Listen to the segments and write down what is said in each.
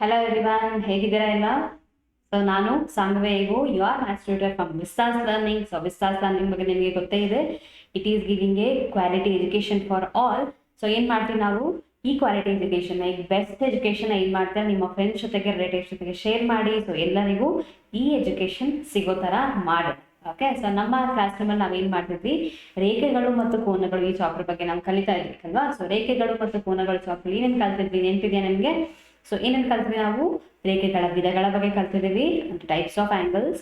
Hello everyone, ಹೇಗಿದ್ದೀರಾ ಎಲ್ಲ? So ನಾನು ಸಾಂಗವೆ ಇವು you are maths tutor from Vistas learning. So Vistas learning ಬಗ್ಗೆ ನಿಮಗೆ ಗೊತ್ತೇ ಇದೆ. It is giving a quality education for all. So ಏನು ಮಾಡ್ತೀವಿ ನಾವು ಈ ಕ್ವಾಲಿಟಿ ಎಜುಕೇಶನ್, ಈ ಬೆಸ್ಟ್ ಎಜುಕೇಶನ್ ಏನು ಮಾಡ್ತಾರೆ ನಿಮ್ಮ ಫ್ರೆಂಡ್ಸ್ ಜೊತೆಗೆ ರಿಲೇಟಿವ್ಸ್ ಜೊತೆಗೆ ಶೇರ್ ಮಾಡಿ. ಸೊ ಎಲ್ಲರಿಗೂ ಈ ಎಜುಕೇಶನ್ ಸಿಗೋ ಥರ ಮಾಡಿ. ಓಕೆ, ಸೊ ನಮ್ಮ ಕ್ಲಾಸ್ ರೂಮಲ್ಲಿ ನಾವೇನು ಮಾಡ್ತಿದ್ವಿ, ರೇಖೆಗಳು ಮತ್ತು ಕೋನಗಳು ಈ ಚಾಪ್ಟರ್ ಬಗ್ಗೆ ನಾವು ಕಲಿತಾ ಇದ್ವಿ ಅಲ್ವಾ. ಸೊ ರೇಖೆಗಳು ಮತ್ತು ಕೋನಗಳು ಚಾಪ್ಟರ್ ಏನೇನು ಕಲ್ತಿದ್ವಿ ನೆನಪಿದೆಯಾ ನಿಮಗೆ? ಸೊ ಏನೇನು ಕಲ್ತ್ವಿ ನಾವು? ರೇಖೆಗಳ ವಿಧಗಳ ಬಗ್ಗೆ ಕಲ್ತಿದ್ದೀವಿ, types of angles,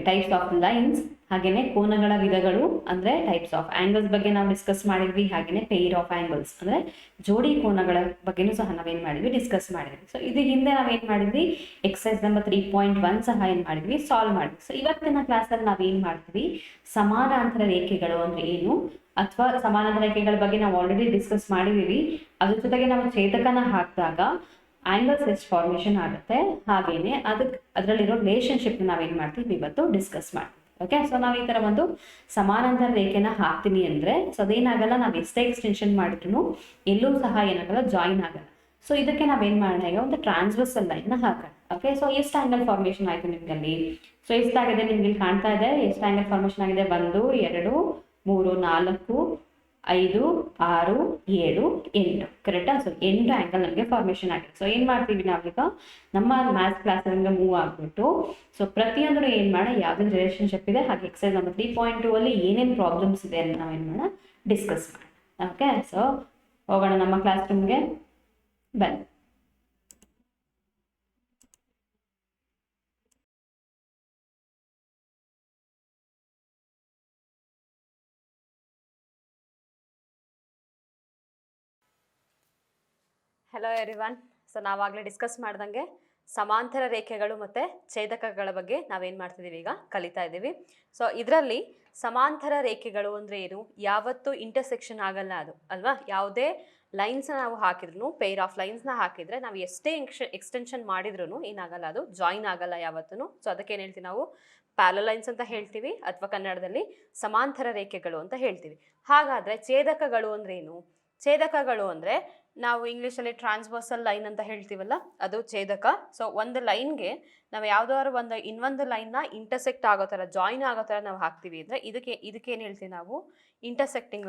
types of lines. ಹಾಗೆಯೇ ಕೋನಗಳ ವಿಧಗಳು ಅಂದರೆ ಟೈಪ್ಸ್ ಆಫ್ ಆ್ಯಂಗಲ್ಸ್ ಬಗ್ಗೆ ನಾವು ಡಿಸ್ಕಸ್ ಮಾಡಿದ್ವಿ. ಹಾಗೆಯೇ ಪೇರ್ ಆಫ್ ಆ್ಯಂಗಲ್ಸ್ ಅಂದರೆ ಜೋಡಿ ಕೋನಗಳ ಬಗ್ಗೆನೂ ಸಹ ನಾವೇನು ಮಾಡಿದ್ವಿ, ಡಿಸ್ಕಸ್ ಮಾಡಿದ್ವಿ. ಸೊ ಇದು ಹಿಂದೆ ನಾವೇನು ಮಾಡಿದ್ವಿ, ಎಕ್ಸಸೈಸ್ ನಂಬರ್ 3.1 ಸಹ ಏನು ಮಾಡಿದ್ವಿ, ಸಾಲ್ವ್ ಮಾಡಿದ್ವಿ. ಸೊ ಇವತ್ತಿನ ಕ್ಲಾಸಲ್ಲಿ ನಾವೇನು ಮಾಡ್ತೀವಿ, ಸಮಾನಾಂತರ ರೇಖೆಗಳು ಅಂದರೆ ಏನು, ಅಥವಾ ಸಮಾನಾಂತರ ರೇಖೆಗಳ ಬಗ್ಗೆ ನಾವು ಆಲ್ರೆಡಿ ಡಿಸ್ಕಸ್ ಮಾಡಿದ್ದೀವಿ. ಅದ್ರ ಜೊತೆಗೆ ನಾವು ಛೇದಕನ ಹಾಕಿದಾಗ ಆ್ಯಂಗಲ್ಸ್ ಎಷ್ಟು ಫಾರ್ಮೇಷನ್ ಆಗುತ್ತೆ, ಹಾಗೇನೆ ಅದರಲ್ಲಿರೋ ರಿಲೇಷನ್ಶಿಪ್ ನಾವೇನು ಮಾಡ್ತೀವಿ ಇವತ್ತು ಡಿಸ್ಕಸ್ ಮಾಡ್ತೀವಿ. ಓಕೆ, ಸೊ ನಾವು ಈ ಥರ ಒಂದು ಸಮಾನಾಂತರ ರೇಖೆನ ಹಾಕ್ತೀನಿ ಅಂದರೆ ಸೊ ಅದೇನಾಗಲ್ಲ, ನಾವು ಎಷ್ಟೇ ಎಕ್ಸ್ಟೆನ್ಷನ್ ಮಾಡಿದ್ರು ಎಲ್ಲೂ ಸಹ ಏನಾಗಲ್ಲ, ಜಾಯಿನ್ ಆಗಲ್ಲ. ಸೊ ಇದಕ್ಕೆ ನಾವೇನು ಮಾಡೋಣ, ಈಗ ಒಂದು ಟ್ರಾನ್ಸ್ವರ್ಸಲ್ ಲೈನ್ನ ಹಾಕೋಣ. ಓಕೆ, ಸೊ ಎಷ್ಟು ಆ್ಯಂಗಲ್ ಫಾರ್ಮೇಷನ್ ಆಯಿತು ನಿಮಗಲ್ಲಿ? ಸೊ ಎಷ್ಟಾಗಿದೆ ನಿಮ್ಗೆ ಇಲ್ಲಿ ಕಾಣ್ತಾ ಇದೆ, ಎಷ್ಟು ಆ್ಯಂಗಲ್ ಫಾರ್ಮೇಷನ್ ಆಗಿದೆ? 1 2 3 4 5 6 7 8. ಕರೆಕ್ಟಾ? ಸೊ 8 ಆ್ಯಂಗಲ್ ನಮಗೆ ಫಾರ್ಮೇಷನ್ ಆಗಿದೆ. ಸೊ ಏನು ಮಾಡ್ತೀವಿ ನಾವೀಗ, ನಮ್ಮ ಮ್ಯಾಥ್ಸ್ ಕ್ಲಾಸಿಂದ ಮೂವ್ ಆಗಿಬಿಟ್ಟು ಸೊ ಪ್ರತಿಯೊಂದರೂ ಏನು ಮಾಡೋಣ, ಯಾವುದೇ ರಿಲೇಷನ್ಶಿಪ್ ಇದೆ, ಹಾಗೆ ಎಕ್ಸಸೈಸ್ ನಂಬರ್ 3.2 ಅಲ್ಲಿ ಏನೇನು ಪ್ರಾಬ್ಲಮ್ಸ್ ಇದೆ ಅಂತ ನಾವೇನು ಮಾಡೋಣ, ಡಿಸ್ಕಸ್ ಮಾಡೋಣ. ಓಕೆ, ಸೊ ಹೋಗೋಣ ನಮ್ಮ ಕ್ಲಾಸ್ ರೂಮ್ಗೆ ಬನ್ನಿ. Hello everyone. ಸೊ ನಾವಾಗಲೇ ಡಿಸ್ಕಸ್ ಮಾಡ್ದಂಗೆ ಸಮಾಂತರ ರೇಖೆಗಳು ಮತ್ತು ಛೇದಕಗಳ ಬಗ್ಗೆ ನಾವೇನು ಮಾಡ್ತಿದ್ದೀವಿ, ಈಗ ಕಲಿತಾ ಇದ್ದೀವಿ. ಸೊ ಇದರಲ್ಲಿ ಸಮಾಂತರ ರೇಖೆಗಳು ಅಂದರೆ ಏನು, ಯಾವತ್ತೂ ಇಂಟರ್ಸೆಕ್ಷನ್ ಆಗಲ್ಲ ಅದು ಅಲ್ವಾ. ಯಾವುದೇ ಲೈನ್ಸ್ನ ನಾವು ಹಾಕಿದ್ರು, ಪೇರ್ ಆಫ್ ಲೈನ್ಸ್ನ ಹಾಕಿದರೆ ನಾವು ಎಷ್ಟೇ ಎಕ್ಸ್ಟೆನ್ಷನ್ ಮಾಡಿದ್ರೂ ಏನಾಗಲ್ಲ, ಅದು ಜಾಯಿನ್ ಆಗಲ್ಲ ಯಾವತ್ತೂ. ಸೊ ಅದಕ್ಕೆ ಏನು ಹೇಳ್ತೀವಿ ನಾವು, ಪ್ಯಾರಲಲ್ ಲೈನ್ಸ್ ಅಂತ ಹೇಳ್ತೀವಿ, ಅಥವಾ ಕನ್ನಡದಲ್ಲಿ ಸಮಾಂತರ ರೇಖೆಗಳು ಅಂತ ಹೇಳ್ತೀವಿ. ಹಾಗಾದರೆ ಛೇದಕಗಳು ಅಂದರೆ ಏನು? ಛೇದಕಗಳು ಅಂದರೆ ನಾವು ಇಂಗ್ಲೀಷಲ್ಲಿ ಟ್ರಾನ್ಸ್ವರ್ಸಲ್ ಲೈನ್ ಅಂತ ಹೇಳ್ತೀವಲ್ಲ, ಅದು ಛೇದಕ. ಸೊ ಒಂದು ಲೈನ್ಗೆ ನಾವು ಯಾವುದಾದ್ರು ಒಂದು ಇನ್ನೊಂದು ಲೈನ್ನ ಇಂಟರ್ಸೆಕ್ಟ್ ಆಗೋ ಥರ, ಜಾಯಿನ್ ಆಗೋ ಥರ ನಾವು ಹಾಕ್ತೀವಿ ಅಂದರೆ ಇದಕ್ಕೇನು ಹೇಳ್ತೀವಿ ನಾವು, ಇಂಟರ್ಸೆಕ್ಟಿಂಗ್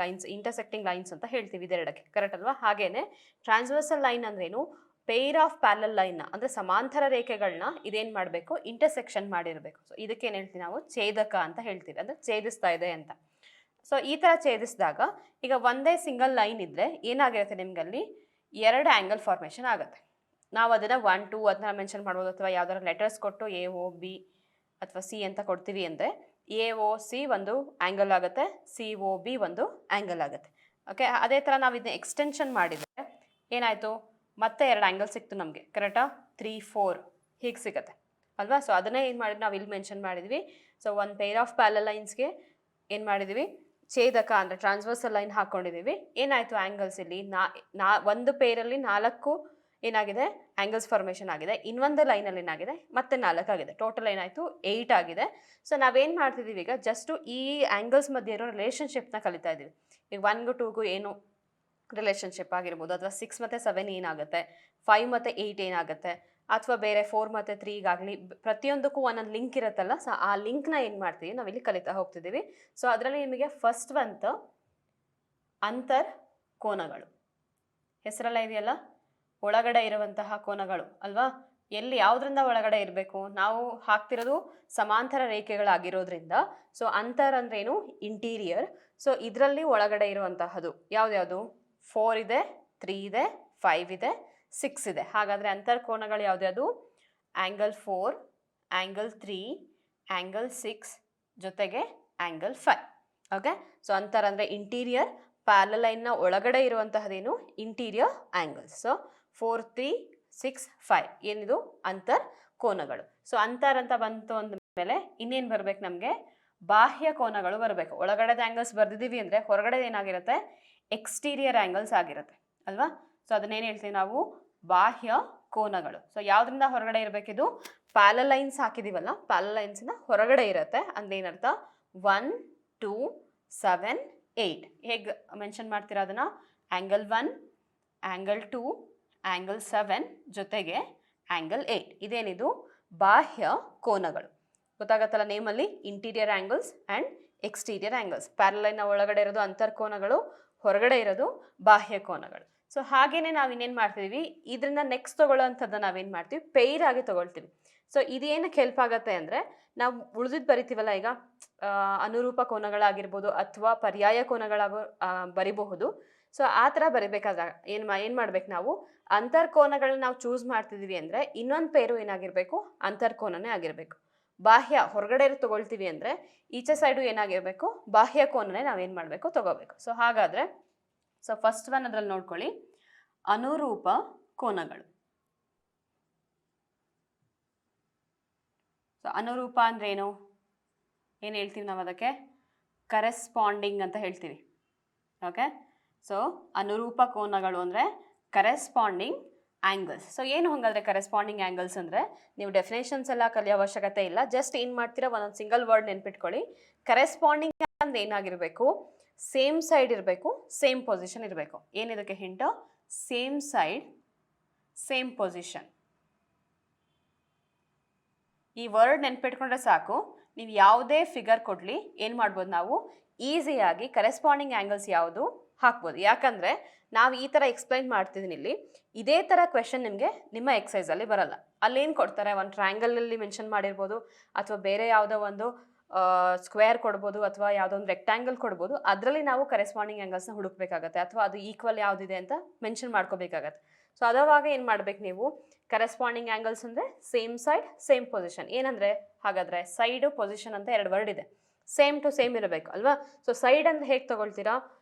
ಲೈನ್ಸ್ ಅಂತ ಹೇಳ್ತೀವಿ ಇದೆರಡಕ್ಕೆ. ಕರೆಕ್ಟ್ ಅಲ್ವಾ? ಹಾಗೇನೆ ಟ್ರಾನ್ಸ್ವರ್ಸಲ್ ಲೈನ್ ಅಂದ್ರೇನು, ಪೇರ್ ಆಫ್ ಪ್ಯಾರಲಲ್ ಲೈನ್ನ ಅಂದರೆ ಸಮಾಂತರ ರೇಖೆಗಳನ್ನ ಇದೇನು ಮಾಡಬೇಕು, ಇಂಟರ್ಸೆಕ್ಷನ್ ಮಾಡಿರಬೇಕು. ಸೊ ಇದಕ್ಕೇನು ಹೇಳ್ತೀವಿ ನಾವು, ಛೇದಕ ಅಂತ ಹೇಳ್ತೀವಿ, ಅಂದರೆ ಛೇದಿಸ್ತಾ ಇದೆ ಅಂತ. ಸೊ ಈ ಥರ ಛೇದಿಸಿದಾಗ ಈಗ ಒಂದೇ ಸಿಂಗಲ್ ಲೈನ್ ಇದ್ದರೆ ಏನಾಗಿರುತ್ತೆ, ನಿಮಗಲ್ಲಿ 2 ಆ್ಯಂಗಲ್ ಫಾರ್ಮೇಷನ್ ಆಗುತ್ತೆ. ನಾವು ಅದನ್ನು 1 2 ಅದನ್ನ ಮೆನ್ಷನ್ ಮಾಡ್ಬೋದು, ಅಥವಾ ಯಾವ್ದಾದ್ರು ಲೆಟರ್ಸ್ ಕೊಟ್ಟು AOB ಅಥವಾ C ಅಂತ ಕೊಡ್ತೀವಿ ಅಂದರೆ AOC ಒಂದು ಆ್ಯಂಗಲ್ ಆಗುತ್ತೆ, COB ಒಂದು ಆ್ಯಂಗಲ್ ಆಗುತ್ತೆ. ಓಕೆ, ಅದೇ ಥರ ನಾವು ಇದನ್ನ ಎಕ್ಸ್ಟೆನ್ಷನ್ ಮಾಡಿದರೆ ಏನಾಯಿತು, ಮತ್ತೆ 2 ಆ್ಯಂಗಲ್ ಸಿಕ್ತು ನಮಗೆ. ಕರೆಕ್ಟಾ? 3 4 ಹೀಗೆ ಸಿಗುತ್ತೆ ಅಲ್ವಾ. ಸೊ ಅದನ್ನೇ ಏನು ಮಾಡಿದ್ವಿ, ನಾವು ಇಲ್ಲಿ ಮೆನ್ಷನ್ ಮಾಡಿದ್ವಿ. ಸೊ ಒಂದು ಪೇರ್ ಆಫ್ ಪ್ಯಾರಲಲ್ ಲೈನ್ಸ್ಗೆ ಏನು ಮಾಡಿದ್ವಿ, ಛೇದಕ ಅಂದರೆ ಟ್ರಾನ್ಸ್ವರ್ಸಲ್ ಲೈನ್ ಹಾಕ್ಕೊಂಡಿದ್ದೀವಿ. ಏನಾಯಿತು ಆ್ಯಂಗಲ್ಸ್ ಇಲ್ಲಿ, ಒಂದು ಪೇರಲ್ಲಿ 4 ಏನಾಗಿದೆ, ಆ್ಯಂಗಲ್ಸ್ ಫಾರ್ಮೇಷನ್ ಆಗಿದೆ. ಇನ್ನೊಂದು ಲೈನಲ್ಲಿ ಏನಾಗಿದೆ, ಮತ್ತೆ 4 ಆಗಿದೆ. ಟೋಟಲ್ ಏನಾಯಿತು, 8 ಆಗಿದೆ. ಸೊ ನಾವೇನು ಮಾಡ್ತಿದ್ದೀವಿ ಈಗ, ಜಸ್ಟು ಈ ಆ್ಯಂಗಲ್ಸ್ ಮಧ್ಯೆ ಇರೋ ರಿಲೇಷನ್ಶಿಪ್ನ ಕಲಿತಾ ಇದ್ದೀವಿ. ಈಗ 1ಗೂ 2ಗೂ ಏನು ರಿಲೇಷನ್ಶಿಪ್ ಆಗಿರ್ಬೋದು, ಅಥವಾ 6 ಮತ್ತು 7 ಏನಾಗುತ್ತೆ, 5 ಮತ್ತು 8 ಏನಾಗುತ್ತೆ, ಅಥವಾ ಬೇರೆ 4 ಮತ್ತು 3ಗಾಗಲಿ ಪ್ರತಿಯೊಂದಕ್ಕೂ ಒಂದೊಂದು ಲಿಂಕ್ ಇರುತ್ತಲ್ಲ. ಸೊ ಆ ಲಿಂಕ್ನ ಏನು ಮಾಡ್ತೀವಿ, ನಾವಿಲ್ಲಿ ಕಲಿತಾ ಹೋಗ್ತಿದ್ದೀವಿ. ಸೊ ಅದರಲ್ಲಿ ನಿಮಗೆ ಫಸ್ಟ್ ಬಂತು ಅಂತರ್ ಕೋನಗಳು. ಹೆಸರೆಲ್ಲ ಇದೆಯಲ್ಲ, ಒಳಗಡೆ ಇರುವಂತಹ ಕೋನಗಳು ಅಲ್ವಾ. ಎಲ್ಲಿ ಯಾವುದರಿಂದ ಒಳಗಡೆ ಇರಬೇಕು, ನಾವು ಹಾಕ್ತಿರೋದು ಸಮಾಂತರ ರೇಖೆಗಳಾಗಿರೋದ್ರಿಂದ. ಸೊ ಅಂತರ್ ಅಂದ್ರೇನು, ಇಂಟೀರಿಯರ್. ಸೊ ಇದರಲ್ಲಿ ಒಳಗಡೆ ಇರುವಂತಹದ್ದು ಯಾವ್ದ್ಯಾವುದು, 4 ಇದೆ, 3 ಇದೆ, 5 ಇದೆ, 6 ಇದೆ. ಹಾಗಾದರೆ ಅಂತರ್ ಕೋನಗಳು ಯಾವ್ದ್ಯಾವುದು, ಆ್ಯಂಗಲ್ 4, ಆ್ಯಂಗಲ್ 3, ಆ್ಯಂಗಲ್ 6 ಜೊತೆಗೆ ಆ್ಯಂಗಲ್ 5. ಓಕೆ, ಸೊ ಅಂತರ್ ಅಂದರೆ ಇಂಟೀರಿಯರ್, ಪ್ಯಾರಲಲ್ ಲೈನ್ನ ಒಳಗಡೆ ಇರುವಂತಹದೇನು, ಇಂಟೀರಿಯರ್ ಆ್ಯಂಗಲ್ಸ್. ಸೊ 4 3 6 5 ಏನಿದು ಅಂತರ್ ಕೋನಗಳು. ಸೊ ಅಂತರ್ ಅಂತ ಬಂತು ಅಂದಮೇಲೆ ಇನ್ನೇನು ಬರಬೇಕು ನಮಗೆ, ಬಾಹ್ಯ ಕೋನಗಳು ಬರಬೇಕು. ಒಳಗಡೆದ ಆ್ಯಂಗಲ್ಸ್ ಬರ್ದಿದ್ದೀವಿ ಅಂದರೆ ಹೊರಗಡೆ ಏನಾಗಿರುತ್ತೆ, ಎಕ್ಸ್ಟೀರಿಯರ್ ಆ್ಯಂಗಲ್ಸ್ ಆಗಿರುತ್ತೆ ಅಲ್ವಾ. ಸೊ ಅದನ್ನೇನು ಹೇಳ್ತೀವಿ ನಾವು, ಬಾಹ್ಯ ಕೋನಗಳು. ಸೊ ಯಾವುದರಿಂದ ಹೊರಗಡೆ ಇರಬೇಕಿದು, ಪ್ಯಾರಲಲ್ ಲೈನ್ಸ್ ಹಾಕಿದ್ದೀವಲ್ಲ, ಪ್ಯಾರಲಲ್ ಲೈನ್ಸ್ನ ಹೊರಗಡೆ ಇರುತ್ತೆ. ಅಂದೇನರ್ಥ, 1 2 7 8 ಹೇಗೆ ಮೆನ್ಷನ್ ಮಾಡ್ತೀರಾ ಅದನ್ನು, ಆ್ಯಂಗಲ್ 1, ಆ್ಯಂಗಲ್ 2, ಆ್ಯಂಗಲ್ 7 ಜೊತೆಗೆ ಆ್ಯಂಗಲ್ 8. ಇದೇನಿದು ಬಾಹ್ಯ ಕೋನಗಳು. ಗೊತ್ತಾಗತ್ತಲ್ಲ ನೇಮಲ್ಲಿ, interior angles and exterior angles. ಪ್ಯಾರಲೈನ್ನ ಒಳಗಡೆ ಇರೋದು ಅಂತರ್ಕೋನಗಳು, ಹೊರಗಡೆ ಇರೋದು ಬಾಹ್ಯ ಕೋನಗಳು. ಸೊ ಹಾಗೇನೆ ನಾವು ಇನ್ನೇನು ಮಾಡ್ತಿದ್ದೀವಿ, ಇದರಿಂದ ನೆಕ್ಸ್ಟ್ ತಗೊಳ್ಳೋವಂಥದ್ದು ನಾವೇನು ಮಾಡ್ತೀವಿ, ಪೇರ್ ಆಗಿ ತಗೊಳ್ತೀವಿ. ಸೊ ಇದೇನಕ್ಕೆ ಹೆಲ್ಪ್ ಆಗುತ್ತೆ ಅಂದರೆ, ನಾವು ಉಳಿದಿದ್ದು ಬರಿತೀವಲ್ಲ ಈಗ, ಅನುರೂಪ ಕೋನಗಳಾಗಿರ್ಬೋದು ಅಥವಾ ಪರ್ಯಾಯ ಕೋನಗಳಾಗೋ ಬರಿಬಹುದು. ಸೊ ಆ ಥರ ಬರಿಬೇಕಾದಾಗ ಏನು ಮಾಡ್ಬೇಕು, ನಾವು ಅಂತರ್ಕೋನಗಳನ್ನ ನಾವು ಚೂಸ್ ಮಾಡ್ತಿದ್ದೀವಿ ಅಂದರೆ ಇನ್ನೊಂದು ಪೇರು ಏನಾಗಿರಬೇಕು, ಅಂತರ್ಕೋನನೇ ಆಗಿರಬೇಕು. ಬಾಹ್ಯ ಹೊರಗಡೆ ತಗೊಳ್ತೀವಿ ಅಂದರೆ ಈಚೆ ಸೈಡು ಏನಾಗಿರಬೇಕು, ಬಾಹ್ಯ ಕೋನನೇ ನಾವೇನು ಮಾಡಬೇಕು, ತಗೋಬೇಕು. ಸೊ ಹಾಗಾದರೆ ಫಸ್ಟ್ ಒನ್ ಅದ್ರಲ್ಲಿ ನೋಡ್ಕೊಳ್ಳಿ, ಅನುರೂಪ ಕೋನಗಳು. ಸೊ ಅನುರೂಪ ಅಂದ್ರೆ ಏನು ಹೇಳ್ತೀವಿ ನಾವು ಅದಕ್ಕೆ, ಕರೆಸ್ಪಾಂಡಿಂಗ್ ಅಂತ ಹೇಳ್ತೀವಿ. ಓಕೆ, ಸೊ ಅನುರೂಪ ಕೋನಗಳು ಅಂದರೆ ಕರೆಸ್ಪಾಂಡಿಂಗ್ ಆ್ಯಂಗಲ್ಸ್. ಸೊ ಏನು ಹಂಗಾದ್ರೆ ಕರೆಸ್ಪಾಂಡಿಂಗ್ ಆ್ಯಂಗಲ್ಸ್ ಅಂದರೆ, ನೀವು ಡೆಫಿನೇಷನ್ಸ್ ಎಲ್ಲ ಕಲಿಯೋ ಅವಶ್ಯಕತೆ ಇಲ್ಲ, ಜಸ್ಟ್ ಏನು ಮಾಡ್ತೀರಾ, ಒಂದೊಂದು ಸಿಂಗಲ್ ವರ್ಡ್ ನೆನ್ಪಿಟ್ಕೊಳ್ಳಿ. ಕರೆಸ್ಪಾಂಡಿಂಗ್ ಅಂದ್ರೆ ಏನಾಗಿರಬೇಕು, ಸೇಮ್ ಸೈಡ್ ಇರಬೇಕು, ಸೇಮ್ ಪೊಸಿಷನ್ ಇರಬೇಕು. ಏನಿದಕ್ಕೆ hint, same side same position. ಈ ವರ್ಡ್ ನೆನ್ಪಿಟ್ಕೊಂಡ್ರೆ ಸಾಕು, ನೀವು ಯಾವುದೇ ಫಿಗರ್ ಕೊಡಲಿ ಏನು ಮಾಡ್ಬೋದು, ನಾವು ಈಸಿಯಾಗಿ ಕರೆಸ್ಪಾಂಡಿಂಗ್ ಆ್ಯಂಗಲ್ಸ್ ಯಾವುದು ಹಾಕ್ಬೋದು. ಯಾಕಂದರೆ ನಾವು ಈ ಥರ ಎಕ್ಸ್ಪ್ಲೈನ್ ಮಾಡ್ತಿದ್ದೀನಿ ಇಲ್ಲಿ, ಇದೇ ಥರ ಕ್ವೆಶನ್ ನಿಮಗೆ ನಿಮ್ಮ ಎಕ್ಸೈಸಲ್ಲಿ ಬರಲ್ಲ. ಅಲ್ಲೇನು ಕೊಡ್ತಾರೆ, ಒಂದು ಟ್ರಯಾಂಗಲಲ್ಲಿ ಮೆನ್ಷನ್ ಮಾಡಿರ್ಬೋದು, ಅಥವಾ ಬೇರೆ ಯಾವುದೋ ಒಂದು ಸ್ಕ್ವೇರ್ ಕೊಡ್ಬೋದು, ಅಥವಾ ಯಾವುದೋ ಒಂದು ರೆಕ್ಟ್ಯಾಂಗಲ್ ಕೊಡ್ಬೋದು. ಅದರಲ್ಲಿ ನಾವು ಕರೆಸ್ಪಾಂಡಿಂಗ್ ಆ್ಯಂಗಲ್ಸ್ನ ಹುಡುಕ್ಬೇಕಾಗತ್ತೆ, ಅಥವಾ ಅದು ಈಕ್ವಲ್ ಯಾವುದಿದೆ ಅಂತ ಮೆನ್ಷನ್ ಮಾಡ್ಕೋಬೇಕಾಗತ್ತೆ. ಸೊ ಅದಾವಾಗ ಏನು ಮಾಡ್ಬೇಕು ನೀವು, ಕರೆಸ್ಪಾಂಡಿಂಗ್ ಆ್ಯಂಗಲ್ಸ್ ಅಂದರೆ ಸೇಮ್ ಸೈಡ್ ಸೇಮ್ ಪೊಸಿಷನ್. ಏನಂದರೆ ಹಾಗಾದರೆ ಸೈಡು ಪೊಸಿಷನ್ ಅಂತ ಎರಡು ವರ್ಡ್ ಇದೆ, ಸೇಮ್ ಟು ಸೇಮ್ ಇರಬೇಕು ಅಲ್ವಾ. ಸೊ ಸೈಡ್ ಅಂದರೆ ಹೇಗೆ ತಗೊಳ್ತೀರಾ,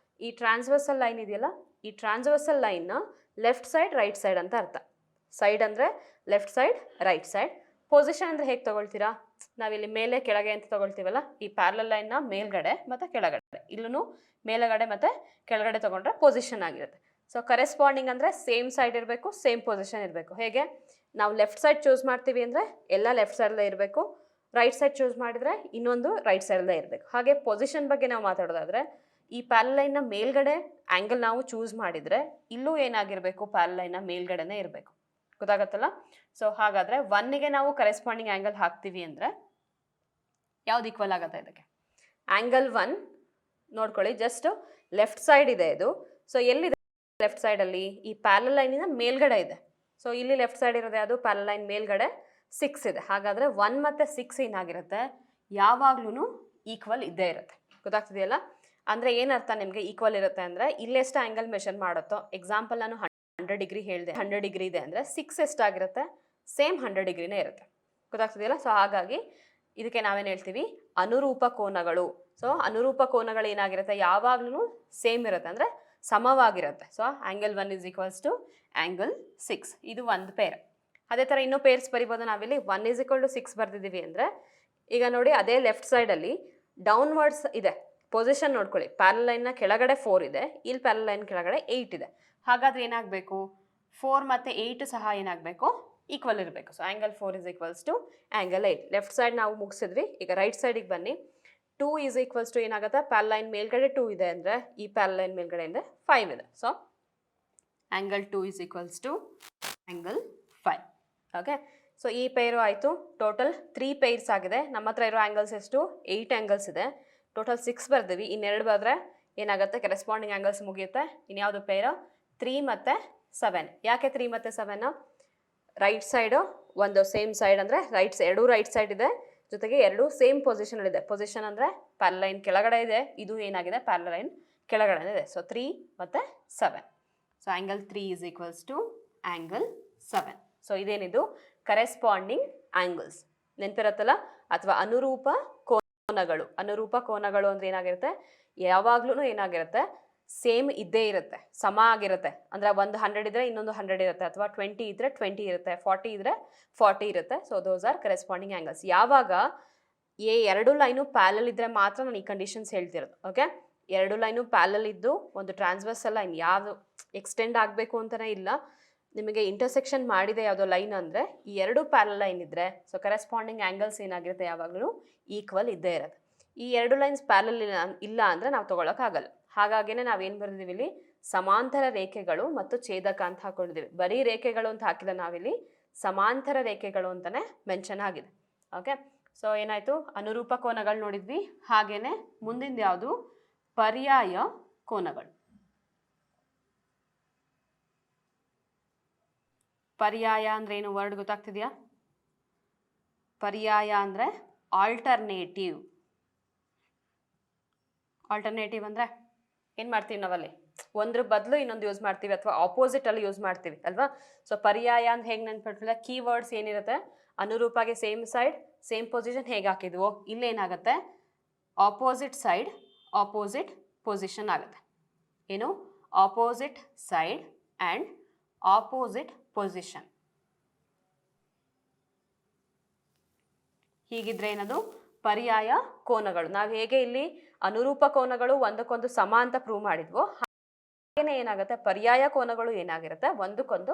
ಈ ಟ್ರಾನ್ಸ್ವರ್ಸಲ್ ಲೈನ್ ಇದೆಯಲ್ಲ, ಈ ಟ್ರಾನ್ಸ್ವರ್ಸಲ್ ಲೈನ್ನ ಲೆಫ್ಟ್ ಸೈಡ್ ರೈಟ್ ಸೈಡ್ ಅಂತ ಅರ್ಥ. ಸೈಡ್ ಅಂದರೆ left side right side. Position ಅಂದರೆ ಹೇಗೆ ತಗೊಳ್ತೀರಾ, ನಾವಿಲ್ಲಿ ಮೇಲೆ ಕೆಳಗೆ ಅಂತ ತಗೊಳ್ತೀವಲ್ಲ, ಈ ಪ್ಯಾರಲಲ್ ಲೈನ್ನ ಮೇಲ್ಗಡೆ ಮತ್ತು ಕೆಳಗಡೆ, ಇಲ್ಲೂ ಮೇಲುಗಡೆ ಮತ್ತು ಕೆಳಗಡೆ ತೊಗೊಂಡ್ರೆ ಪೊಸಿಷನ್ ಆಗಿರುತ್ತೆ. ಸೊ ಕರೆಸ್ಪಾಂಡಿಂಗ್ ಅಂದರೆ ಸೇಮ್ ಸೈಡ್ ಇರಬೇಕು, ಸೇಮ್ ಪೊಸಿಷನ್ ಇರಬೇಕು. ಹೇಗೆ, ನಾವು ಲೆಫ್ಟ್ ಸೈಡ್ ಚೂಸ್ ಮಾಡ್ತೀವಿ ಅಂದರೆ ಎಲ್ಲ ಲೆಫ್ಟ್ ಸೈಡಲ್ಲೇ ಇರಬೇಕು, ರೈಟ್ ಸೈಡ್ ಚೂಸ್ ಮಾಡಿದರೆ ಇನ್ನೊಂದು ರೈಟ್ ಸೈಡಲ್ಲೇ ಇರಬೇಕು. ಹಾಗೆ ಪೊಸಿಷನ್ ಬಗ್ಗೆ ನಾವು ಮಾತಾಡೋದಾದರೆ, ಈ ಪ್ಯಾರಲಲ್ ಲೈನ್ನ ಮೇಲ್ಗಡೆ ಆ್ಯಂಗಲ್ ನಾವು ಚೂಸ್ ಮಾಡಿದರೆ ಇಲ್ಲೂ ಏನಾಗಿರಬೇಕು, ಪ್ಯಾರಲಲ್ ಲೈನ್ನ ಮೇಲ್ಗಡೆನೇ ಇರಬೇಕು. ಗೊತ್ತಾಗತ್ತಲ್ಲ. ಸೊ ಹಾಗಾದರೆ ಒನ್ನಿಗೆ ನಾವು ಕರೆಸ್ಪಾಂಡಿಂಗ್ ಆ್ಯಂಗಲ್ ಹಾಕ್ತೀವಿ ಅಂದರೆ ಯಾವ್ದು ಈಕ್ವಲ್ ಆಗುತ್ತೆ ಇದಕ್ಕೆ, ಆ್ಯಂಗಲ್ 1 ನೋಡ್ಕೊಳ್ಳಿ, ಜಸ್ಟ್ ಲೆಫ್ಟ್ ಸೈಡ್ ಇದೆ ಇದು. ಸೊ ಎಲ್ಲಿದೆ ಲೆಫ್ಟ್ ಸೈಡಲ್ಲಿ, ಈ ಪ್ಯಾರಲಲ್ ಲೈನಿನ ಮೇಲ್ಗಡೆ ಇದೆ. ಸೊ ಇಲ್ಲಿ ಲೆಫ್ಟ್ ಸೈಡ್ ಇರೋದು ಯಾವುದು, ಪ್ಯಾರಲಲ್ ಲೈನ್ ಮೇಲ್ಗಡೆ 6 ಇದೆ. ಹಾಗಾದರೆ 1 ಮತ್ತು 6 ಏನಾಗಿರುತ್ತೆ, ಯಾವಾಗ್ಲೂ ಈಕ್ವಲ್ ಇದ್ದೇ ಇರುತ್ತೆ. ಗೊತ್ತಾಗ್ತಿದೆಯಲ್ಲ. ಅಂದರೆ ಏನರ್ಥ ನಿಮಗೆ ಈಕ್ವಲ್ ಇರುತ್ತೆ ಅಂದರೆ, ಇಲ್ಲೆಷ್ಟು ಆ್ಯಂಗಲ್ ಮೆಷರ್ ಮಾಡುತ್ತೋ, ಎಕ್ಸಾಂಪಲ್ ನಾನು 100 ಡಿಗ್ರಿ ಹೇಳಿದೆ, 100 ಡಿಗ್ರಿ ಇದೆ ಅಂದರೆ 6 ಎಷ್ಟಾಗಿರುತ್ತೆ, ಸೇಮ್ 100 ಡಿಗ್ರಿನೇ ಇರುತ್ತೆ. ಗೊತ್ತಾಗ್ತಿದೆಯಲ್ಲ. ಸೊ ಹಾಗಾಗಿ ಇದಕ್ಕೆ ನಾವೇನು ಹೇಳ್ತೀವಿ, ಅನುರೂಪ ಕೋನಗಳು. ಸೊ ಅನುರೂಪ ಕೋನಗಳು ಏನಾಗಿರುತ್ತೆ, ಯಾವಾಗ್ಲೂ ಸೇಮ್ ಇರುತ್ತೆ, ಅಂದರೆ ಸಮವಾಗಿರುತ್ತೆ. So angle 1 is equals to angle 6. ಇದು ಒಂದು ಪೇರ್. ಅದೇ ಥರ ಇನ್ನೂ ಪೇರ್ಸ್ ಬರಿಬೋದು. ನಾವಿಲ್ಲಿ 1 ಇಸ್ ಈಕ್ವಲ್ ಟು 6 ಬರ್ದಿದ್ದೀವಿ ಅಂದರೆ, ಈಗ ನೋಡಿ ಅದೇ ಲೆಫ್ಟ್ ಸೈಡಲ್ಲಿ ಡೌನ್ವರ್ಡ್ಸ್ ಇದೆ ಪೊಸಿಷನ್ ನೋಡ್ಕೊಳ್ಳಿ. ಪ್ಯಾರಲಲ್ ಲೈನ್ನ ಕೆಳಗಡೆ 4 ಇದೆ, ಇಲ್ಲಿ ಪ್ಯಾರಲಲ್ ಲೈನ್ ಕೆಳಗಡೆ 8 ಇದೆ. ಹಾಗಾದರೆ ಏನಾಗಬೇಕು, 4 ಮತ್ತು 8 ಸಹ ಏನಾಗಬೇಕು, ಈಕ್ವಲ್ ಇರಬೇಕು. So angle 4 is equals to angle 8. Left side ನಾವು ಮುಗಿಸಿದ್ವಿ, ಈಗ ರೈಟ್ ಸೈಡಿಗೆ ಬನ್ನಿ. 2 ಈಸ್ ಈಕ್ವಲ್ಸ್ ಟು ಏನಾಗುತ್ತೆ, ಪ್ಯಾರಲಲ್ ಲೈನ್ ಮೇಲ್ಗಡೆ 2 ಇದೆ ಅಂದರೆ ಈ ಪ್ಯಾರಲಲ್ ಲೈನ್ ಮೇಲ್ಗಡೆ ಅಂದರೆ 5 ಇದೆ. So angle 2 is equals to angle 5. Okay, so ಈ ಪೇರು ಆಯಿತು. ಟೋಟಲ್ 3 ಪೇರ್ಸ್ ಆಗಿದೆ. ನಮ್ಮ ಹತ್ರ ಇರೋ ಆ್ಯಂಗಲ್ಸ್ ಎಷ್ಟು, 8 ಆ್ಯಂಗಲ್ಸ್ ಇದೆ. ಟೋಟಲ್ 6 ಬರ್ತೀವಿ, ಇನ್ನೆರಡು ಬರೆದ್ರೆ ಏನಾಗುತ್ತೆ, ಕರೆಸ್ಪಾಂಡಿಂಗ್ ಆ್ಯಂಗಲ್ಸ್ ಮುಗಿಯುತ್ತೆ. ಇನ್ಯಾವುದು ಪೇರು, 3 ಮತ್ತು 7. ಯಾಕೆ 3 ಮತ್ತು 7? ರೈಟ್ ಸೈಡು ಒಂದು ಸೇಮ್ ಸೈಡ್ ಅಂದರೆ ಎರಡೂ ರೈಟ್ ಸೈಡ್ ಇದೆ, ಜೊತೆಗೆ ಎರಡು ಸೇಮ್ ಪೊಸಿಷನಲ್ಲಿದೆ. ಪೊಸಿಷನ್ ಅಂದರೆ ಪ್ಯಾರಲಲ್ ಲೈನ್ ಕೆಳಗಡೆ ಇದೆ, ಇದು ಏನಾಗಿದೆ, ಪ್ಯಾರಲಲ್ ಲೈನ್ ಕೆಳಗಡೆ ಇದೆ. ಸೊ 3 ಮತ್ತು 7. So angle 3 is equals to angle 7. So ಇದೇನಿದು ಕರೆಸ್ಪಾಂಡಿಂಗ್ ಆ್ಯಂಗಲ್ಸ್. ನೆನಪಿರುತ್ತಲ್ಲ, ಅಥವಾ ಅನುರೂಪ ಕೋನಗಳು. ಅನುರೂಪ ಕೋನಗಳು ಅಂದರೆ ಏನಾಗಿರುತ್ತೆ, ಯಾವಾಗ್ಲೂ ಏನಾಗಿರುತ್ತೆ, ಸೇಮ್ ಇದ್ದೇ ಇರುತ್ತೆ, ಸಮ ಆಗಿರುತ್ತೆ. ಅಂದರೆ ಒಂದು 100 ಇದ್ದರೆ ಇನ್ನೊಂದು 100 ಇರುತ್ತೆ, ಅಥವಾ 20 ಇದ್ದರೆ 20 ಇರುತ್ತೆ, 40 ಇದ್ದರೆ 40 ಇರುತ್ತೆ. So those are corresponding angles. ಯಾವಾಗ ಎರಡು ಲೈನು ಪ್ಯಾರಲಲ್ ಇದ್ದರೆ ಮಾತ್ರ ನಾನು ಈ ಕಂಡೀಷನ್ಸ್ ಹೇಳ್ತಿರೋದು. ಓಕೆ, ಎರಡು ಲೈನು ಪ್ಯಾರಲಲ್ ಇದ್ದು ಒಂದು ಟ್ರಾನ್ಸ್ವರ್ಸಲ್ ಲೈನ್ ಯಾವುದು ಎಕ್ಸ್ಟೆಂಡ್ ಆಗಬೇಕು ಅಂತಲೇ ಇಲ್ಲ, ನಿಮಗೆ ಇಂಟರ್ಸೆಕ್ಷನ್ ಮಾಡಿದೆ ಯಾವುದೋ ಲೈನ್ ಅಂದರೆ ಈ ಎರಡು ಪ್ಯಾರಲಲ್ ಲೈನ್ ಇದ್ದರೆ ಸೊ ಕರೆಸ್ಪಾಂಡಿಂಗ್ ಆ್ಯಂಗಲ್ಸ್ ಏನಾಗಿರುತ್ತೆ, ಯಾವಾಗಲೂ ಈಕ್ವಲ್ ಇದ್ದೇ ಇರುತ್ತೆ. ಈ ಎರಡು ಲೈನ್ಸ್ ಪ್ಯಾರಲಲ್ ಇಲ್ಲ ಅಂದರೆ ನಾವು ತೊಗೊಳಕ್ಕಾಗಲ್ಲ. ಹಾಗಾಗಿನೇ ನಾವೇನು ಬರೆದಿದ್ದೀವಿ ಇಲ್ಲಿ, ಸಮಾಂತರ ರೇಖೆಗಳು ಮತ್ತು ಛೇದಕ ಅಂತ ಹಾಕೊಂಡಿದ್ದೀವಿ. ಬರೀ ರೇಖೆಗಳು ಅಂತ ಹಾಕಿಲ್ಲ ನಾವಿಲ್ಲಿ, ಸಮಾಂತರ ರೇಖೆಗಳು ಅಂತಾನೆ ಮೆನ್ಷನ್ ಆಗಿದೆ. ಓಕೆ, ಸೊ ಏನಾಯ್ತು, ಅನುರೂಪ ಕೋನಗಳು ನೋಡಿದ್ವಿ, ಹಾಗೇನೆ ಮುಂದಿನ ಯಾವುದು ಪರ್ಯಾಯ ಕೋನಗಳು. ಪರ್ಯಾಯ ಅಂದ್ರೆ ಏನು ವರ್ಡ್ ಗೊತ್ತಾಗ್ತಿದೆಯಾ? ಪರ್ಯಾಯ ಅಂದ್ರೆ ಆಲ್ಟರ್ನೇಟಿವ್. ಆಲ್ಟರ್ನೇಟಿವ್ ಅಂದ್ರೆ ಏನು ಮಾಡ್ತೀವಿ ನಾವಲ್ಲಿ, ಒಂದ್ರ ಬದಲು ಇನ್ನೊಂದು ಯೂಸ್ ಮಾಡ್ತೀವಿ ಅಥವಾ ಆಪೋಸಿಟ್ ಅಲ್ಲಿ ಯೂಸ್ ಮಾಡ್ತೀವಿ ಅಲ್ವಾ. ಸೊ ಪರ್ಯಾಯ ಅಂತ ಹೇಗೆ ನೆನ್ಪಿಟ್ಕೊಳ್ಳಿ, ಕೀವರ್ಡ್ಸ್ ಏನಿರುತ್ತೆ, ಅನುರೂಪಾಗೆ ಸೇಮ್ ಸೈಡ್ ಸೇಮ್ ಪೊಸಿಷನ್ ಹೇಗೆ ಹಾಕಿದ್ವೋ ಇಲ್ಲೇನಾಗುತ್ತೆ, ಆಪೋಸಿಟ್ ಸೈಡ್ ಆಪೋಸಿಟ್ ಪೊಸಿಷನ್ ಆಗುತ್ತೆ. ಏನು, opposite side and opposite position. ಹೀಗಿದ್ರೆ ಏನದು ಪರ್ಯಾಯ ಕೋನಗಳು. ನಾವು ಹೇಗೆ ಇಲ್ಲಿ ಅನುರೂಪ ಕೋನಗಳು ಒಂದಕ್ಕೊಂದು ಸಮ ಅಂತ ಪ್ರೂವ್ ಮಾಡಿದ್ವೋ, ಹಾಗೇನೆ ಏನಾಗುತ್ತೆ ಪರ್ಯಾಯ ಕೋನಗಳು ಏನಾಗಿರುತ್ತೆ ಒಂದಕ್ಕೊಂದು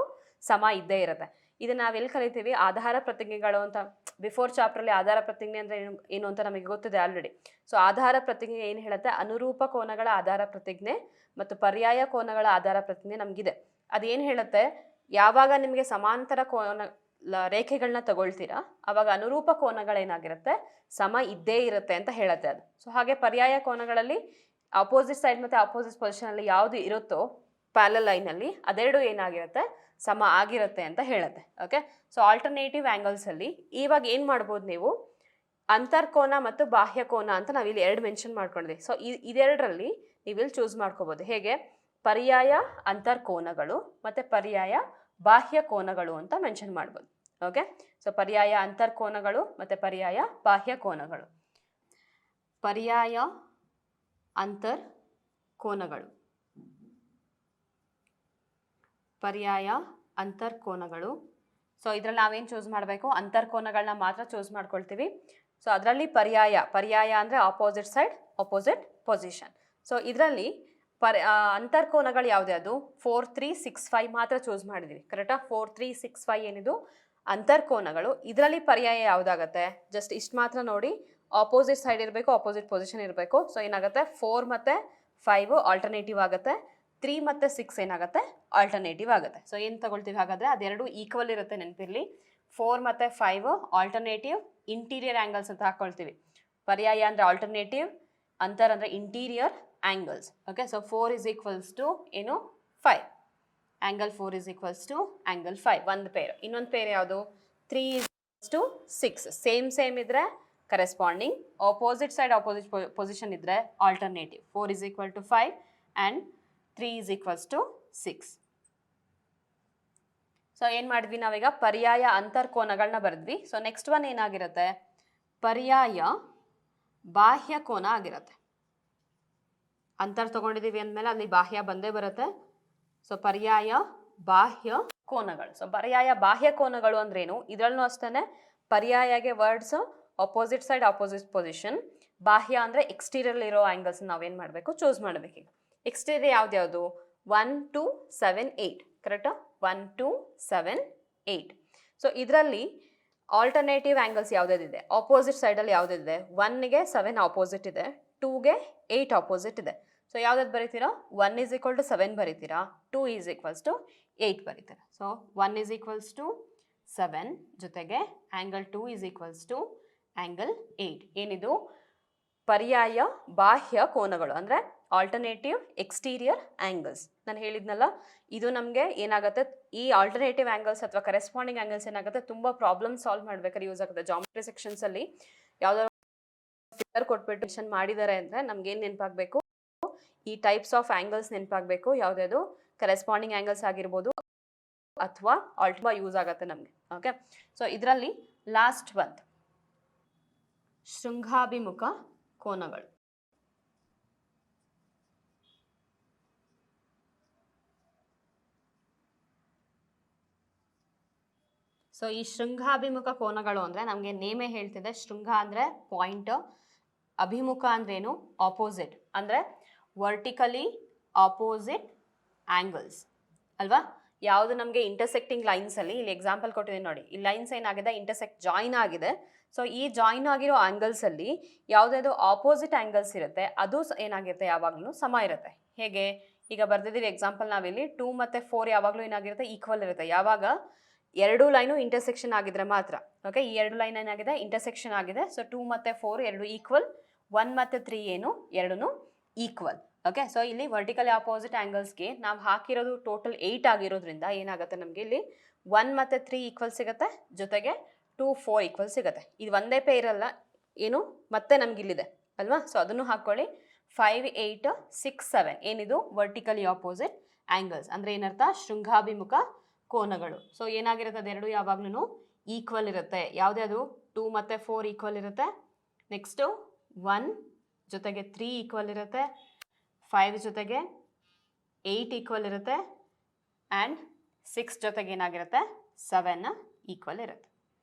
ಸಮ ಇದ್ದೇ ಇರುತ್ತೆ. ಇದು ನಾವೆಲ್ಲಿ ಕಲಿತೀವಿ, ಆಧಾರ ಪ್ರತಿಜ್ಞೆಗಳು ಅಂತ. ಬಿಫೋರ್ ಚಾಪ್ಟ್ರಲ್ಲಿ ಆಧಾರ ಪ್ರತಿಜ್ಞೆ ಅಂದ್ರೆ ಏನು ಅಂತ ನಮಗೆ ಗೊತ್ತಿದೆ ಆಲ್ರೆಡಿ. ಸೊ ಆಧಾರ ಪ್ರತಿಜ್ಞೆ ಏನು ಹೇಳುತ್ತೆ, ಅನುರೂಪ ಕೋನಗಳ ಆಧಾರ ಪ್ರತಿಜ್ಞೆ ಮತ್ತು ಪರ್ಯಾಯ ಕೋನಗಳ ಆಧಾರ ಪ್ರತಿಜ್ಞೆ ನಮಗಿದೆ. ಅದೇನು ಹೇಳುತ್ತೆ, ಯಾವಾಗ ನಿಮಗೆ ಸಮಾಂತರ ಕೋನ ರೇಖೆಗಳನ್ನ ತಗೊಳ್ತೀರಾ ಅವಾಗ ಅನುರೂಪ ಕೋನಗಳೇನಾಗಿರುತ್ತೆ ಸಮ ಇದ್ದೇ ಇರುತ್ತೆ ಅಂತ ಹೇಳುತ್ತೆ ಅದು. ಸೊ ಹಾಗೆ ಪರ್ಯಾಯ ಕೋನಗಳಲ್ಲಿ ಅಪೋಸಿಟ್ ಸೈಡ್ ಮತ್ತು ಅಪೋಸಿಟ್ ಪೊಸಿಷನ್ ಅಲ್ಲಿ ಯಾವುದು ಇರುತ್ತೋ ಪ್ಯಾರಲಲ್ ಲೈನಲ್ಲಿ ಅದೆರಡು ಏನಾಗಿರುತ್ತೆ ಸಮ ಆಗಿರುತ್ತೆ ಅಂತ ಹೇಳುತ್ತೆ. ಓಕೆ, ಸೊ ಆಲ್ಟರ್ನೇಟಿವ್ ಆ್ಯಂಗಲ್ಸ್ ಅಲ್ಲಿ ಇವಾಗ ಏನು ಮಾಡ್ಬೋದು ನೀವು, ಅಂತರ್ಕೋನ ಮತ್ತು ಬಾಹ್ಯ ಕೋನ ಅಂತ ನಾವಿಲ್ಲಿ ಎರಡು ಮೆನ್ಷನ್ ಮಾಡ್ಕೊಂಡಿದ್ವಿ. ಸೊ ಇದೆರಡರಲ್ಲಿ ನೀವಿಲ್ಲಿ ಚೂಸ್ ಮಾಡ್ಕೋಬೋದು. ಹೇಗೆ, ಪರ್ಯಾಯ ಅಂತರ್ಕೋನಗಳು ಮತ್ತು ಪರ್ಯಾಯ ಬಾಹ್ಯ ಕೋನಗಳು ಅಂತ ಮೆನ್ಷನ್ ಮಾಡ್ಬೋದು. ಓಕೆ, ಸೊ ಪರ್ಯಾಯ ಅಂತರ್ಕೋನಗಳು ಮತ್ತು ಪರ್ಯಾಯ ಬಾಹ್ಯ ಕೋನಗಳು. ಪರ್ಯಾಯ ಅಂತರ್ಕೋನಗಳು, ಪರ್ಯಾಯ ಅಂತರ್ಕೋನಗಳು. ಸೊ ಇದರಲ್ಲಿ ನಾವೇನು ಚೂಸ್ ಮಾಡಬೇಕು, ಅಂತರ್ಕೋನಗಳನ್ನ ಮಾತ್ರ ಚೂಸ್ ಮಾಡ್ಕೊಳ್ತೀವಿ. ಸೊ ಅದರಲ್ಲಿ ಪರ್ಯಾಯ ಅಂದರೆ opposite side opposite position. So ಇದರಲ್ಲಿ ಅಂತರ್ಕೋನಗಳು ಯಾವುದೇ ಅದು 4, 3, 6, 5 ಮಾತ್ರ ಚೂಸ್ ಮಾಡಿದ್ದೀವಿ. ಕರೆಕ್ಟಾ, 4, 3, 6, 5 ಏನಿದು ಅಂತರ್ಕೋನಗಳು. ಇದರಲ್ಲಿ ಪರ್ಯಾಯ ಯಾವುದಾಗತ್ತೆ, ಜಸ್ಟ್ ಇಷ್ಟು ಮಾತ್ರ ನೋಡಿ, ಆಪೋಸಿಟ್ ಸೈಡ್ ಇರಬೇಕು, ಆಪೋಸಿಟ್ ಪೊಸಿಷನ್ ಇರಬೇಕು. ಸೊ ಏನಾಗುತ್ತೆ 4 ಮತ್ತು 5 ಆಲ್ಟರ್ನೇಟಿವ್ ಆಗುತ್ತೆ, 3 ಮತ್ತು 6 ಏನಾಗುತ್ತೆ ಆಲ್ಟರ್ನೇಟಿವ್ ಆಗುತ್ತೆ. ಸೊ ಏನು ತಗೊಳ್ತೀವಿ ಹಾಗಾದರೆ, ಅದೆರಡು ಈಕ್ವಲ್ ಇರುತ್ತೆ ನೆನಪಿರಲಿ. 4 ಮತ್ತು 5 ಆಲ್ಟರ್ನೇಟಿವ್ ಇಂಟೀರಿಯರ್ ಆ್ಯಂಗಲ್ಸ್ ಅಂತ ಹಾಕ್ಕೊಳ್ತೀವಿ. ಪರ್ಯಾಯ ಅಂದರೆ ಆಲ್ಟರ್ನೇಟಿವ್, ಅಂತರ್ ಅಂದರೆ interior angles. Okay, so 4 is equals to ಏನು 5, angle 4 is equals to angle 5 ಒಂದು ಪೇರ್. ಇನ್ನೊಂದು ಪೇರ್ ಯಾವುದು, 3 is equals to 6. ಸೇಮ್ ಇದ್ರೆ corresponding, opposite side opposite position ಇದ್ರೆ alternative. 4 is equal to 5 and 3 is equals to 6. So ಏನು ಮಾಡಿದ್ವಿ ನಾವೀಗ, ಪರ್ಯಾಯ ಅಂತರ್ಕೋನಗಳನ್ನ ಬರೆದ್ವಿ. ಸೊ ನೆಕ್ಸ್ಟ್ ಒನ್ ಏನಾಗಿರುತ್ತೆ, ಪರ್ಯಾಯ ಬಾಹ್ಯ ಕೋನ ಆಗಿರುತ್ತೆ. ಅಂತರ್ ತಗೊಂಡಿದ್ದೀವಿ ಅಂದಮೇಲೆ ಅಲ್ಲಿ ಬಾಹ್ಯ ಬಂದೇ ಬರುತ್ತೆ. ಸೊ ಪರ್ಯಾಯ ಬಾಹ್ಯ ಕೋನಗಳು. ಸೊ ಪರ್ಯಾಯ ಬಾಹ್ಯ ಕೋನಗಳು ಅಂದ್ರೇನು, ಇದರಲ್ಲೂ ಅಷ್ಟೇ ಪರ್ಯಾಯಗೆ words opposite side opposite position, ಬಾಹ್ಯ ಅಂದರೆ ಎಕ್ಸ್ಟೀರಿಯರ್ ಇರೋ ಆ್ಯಂಗಲ್ಸ್ ನಾವೇನು ಮಾಡಬೇಕು ಚೂಸ್ ಮಾಡಬೇಕು. ಈಗ ಎಕ್ಸ್ಟೀರಿಯರ್ ಯಾವ್ದು 1, 2, 7, 8 ಕರೆಕ್ಟಾ, 1, 2, 7, 8. ಸೊ ಇದರಲ್ಲಿ ಆಲ್ಟರ್ನೇಟಿವ್ ಆ್ಯಂಗಲ್ಸ್ ಯಾವುದಿದೆ, ಆಪೋಸಿಟ್ ಸೈಡಲ್ಲಿ ಯಾವುದಿದೆ, 1ಗೆ 7 ಆಪೋಸಿಟ್ ಇದೆ, 2ಗೆ 8 ಆಪೋಸಿಟ್ ಇದೆ. ಸೊ ಯಾವ್ದಾದ್ರು ಬರೀತೀರಾ, 1 is equal to 7 ಬರೀತೀರಾ, 2 is equals to 8 ಬರೀತೀರಾ. ಸೊ 1 is equals to 7 ಜೊತೆಗೆ angle 2 is equals to angle 8. ಏನಿದು ಪರ್ಯಾಯ ಬಾಹ್ಯ ಕೋನಗಳು ಅಂದರೆ ಆಲ್ಟರ್ನೇಟಿವ್ ಎಕ್ಸ್ಟೀರಿಯರ್ ಆ್ಯಂಗಲ್ಸ್. ನಾನು ಹೇಳಿದ್ನಲ್ಲ, ಇದು ನಮಗೆ ಏನಾಗುತ್ತೆ, ಈ ಆಲ್ಟರ್ನೇಟಿವ್ ಆ್ಯಂಗಲ್ಸ್ ಅಥವಾ ಕರೆಸ್ಪಾಂಡಿಂಗ್ ಆ್ಯಂಗಲ್ಸ್ ಏನಾಗುತ್ತೆ ತುಂಬ ಪ್ರಾಬ್ಲಮ್ ಸಾಲ್ವ್ ಮಾಡ್ಬೇಕಾದ್ರೆ ಯೂಸ್ ಆಗುತ್ತೆ. ಜಾಮೆಟ್ರಿ ಸೆಕ್ಷನ್ಸಲ್ಲಿ ಯಾವುದಾದ್ರು ಫಿಗರ್ ಕೊಟ್ಬಿಟ್ಟು ಮೆನ್ಷನ್ ಮಾಡಿದ್ದಾರೆ ಅಂದರೆ ನಮ್ಗೇನು ನೆನಪಾಗಬೇಕು, ಈ ಟೈಪ್ಸ್ ಆಫ್ ಆ್ಯಂಗಲ್ಸ್ ನೆನಪಾಗಬೇಕು. ಯಾವುದ್ಯಾವುದು ಕರೆಸ್ಪಾಂಡಿಂಗ್ ಆ್ಯಂಗಲ್ಸ್ ಆಗಿರ್ಬೋದು ಅಥವಾ ಆಲ್ಟರ್ನೇಟಿವ್ ಯೂಸ್ ಆಗುತ್ತೆ ನಮಗೆ. ಓಕೆ, ಸೊ ಇದರಲ್ಲಿ ಲಾಸ್ಟ್ ಒಂದು ಶೃಂಗಾಭಿಮುಖ ಕೋನಗಳು. ಸೊ ಈ ಶೃಂಗಾಭಿಮುಖ ಕೋನಗಳು ಅಂದರೆ ನಮಗೆ ನೇಮೇ ಹೇಳ್ತಿದೆ. ಶೃಂಗ ಅಂದರೆ ಪಾಯಿಂಟ್, ಅಭಿಮುಖ ಅಂದ್ರೇನು ಆಪೋಸಿಟ್, ಅಂದರೆ ವರ್ಟಿಕಲಿ ಆಪೋಸಿಟ್ ಆ್ಯಂಗಲ್ಸ್ ಅಲ್ವಾ. ಯಾವುದು ನಮಗೆ ಇಂಟರ್ಸೆಕ್ಟಿಂಗ್ ಲೈನ್ಸಲ್ಲಿ, ಇಲ್ಲಿ ಎಕ್ಸಾಂಪಲ್ ಕೊಟ್ಟಿದ್ದೀನಿ ನೋಡಿ, ಈ ಲೈನ್ಸ್ ಏನಾಗಿದೆ ಇಂಟರ್ಸೆಕ್ಟ್ ಜಾಯಿನ್ ಆಗಿದೆ. ಸೊ ಈ ಜಾಯಿನ್ ಆಗಿರೋ ಆ್ಯಂಗಲ್ಸಲ್ಲಿ ಯಾವುದಾದ್ರು ಆಪೋಸಿಟ್ ಆ್ಯಂಗಲ್ಸ್ ಇರುತ್ತೆ ಅದು ಏನಾಗಿರುತ್ತೆ ಯಾವಾಗಲೂ ಸಮ ಇರುತ್ತೆ. ಹೇಗೆ ಈಗ ಬರ್ದಿದ್ದೀವಿ ಎಕ್ಸಾಂಪಲ್ ನಾವಿಲ್ಲಿ 2 ಮತ್ತು 4 ಯಾವಾಗಲೂ ಏನಾಗಿರುತ್ತೆ ಈಕ್ವಲ್ ಇರುತ್ತೆ. ಯಾವಾಗ ಎರಡು ಲೈನು ಇಂಟರ್ಸೆಕ್ಷನ್ ಆಗಿದ್ರೆ ಮಾತ್ರ. ಓಕೆ, ಈ ಎರಡು ಲೈನ್ ಏನಾಗಿದೆ, ಇಂಟರ್ಸೆಕ್ಷನ್ ಆಗಿದೆ. ಸೊ 2 ಮತ್ತು 4 ಎರಡು ಈಕ್ವಲ್, 1 ಮತ್ತು 3 ಏನು ಎರಡೂ ಈಕ್ವಲ್. ಓಕೆ, ಸೊ ಇಲ್ಲಿ ವರ್ಟಿಕಲಿ ಆಪೋಸಿಟ್ ಆ್ಯಂಗಲ್ಸ್ಗೆ ನಾವು ಹಾಕಿರೋದು ಟೋಟಲ್ 8 ಆಗಿರೋದ್ರಿಂದ ಏನಾಗುತ್ತೆ ನಮಗೆ ಇಲ್ಲಿ 1 ಮತ್ತು 3 ಈಕ್ವಲ್ ಸಿಗುತ್ತೆ, ಜೊತೆಗೆ 2, 4 ಈಕ್ವಲ್ ಸಿಗುತ್ತೆ. ಇದು ಒಂದೇ ಪೇರ್ ಅಲ್ಲ, ಏನು ಮತ್ತೆ ನಮ್ಗೆ ಇಲ್ಲಿದೆ ಅಲ್ವಾ. ಸೊ ಅದನ್ನು ಹಾಕ್ಕೊಳ್ಳಿ. 5, 8, 6, 7 ಏನಿದು ವರ್ಟಿಕಲಿ ಆಪೋಸಿಟ್ ಆ್ಯಂಗಲ್ಸ್. ಅಂದರೆ ಏನರ್ಥ, ಶೃಂಗಾಭಿಮುಖ ಕೋನಗಳು. ಸೊ ಏನಾಗಿರುತ್ತೆ, ಅದೆರಡು ಯಾವಾಗ್ಲೂ ಈಕ್ವಲ್ ಇರುತ್ತೆ. ಯಾವುದೇ ಅದು 2 ಮತ್ತು 4 ಈಕ್ವಲ್ ಇರುತ್ತೆ. ನೆಕ್ಸ್ಟು 1 ಜೊತೆಗೆ 3 ಈಕ್ವಲ್ ಇರುತ್ತೆ, 5 ಜೊತೆಗೆ 8 ಈಕ್ವಲ್ ಇರುತ್ತೆ, ಆ್ಯಂಡ್ 6 ಜೊತೆಗೆ ಏನಾಗಿರುತ್ತೆ 7 ಈಕ್ವಲ್ ಇರುತ್ತೆ.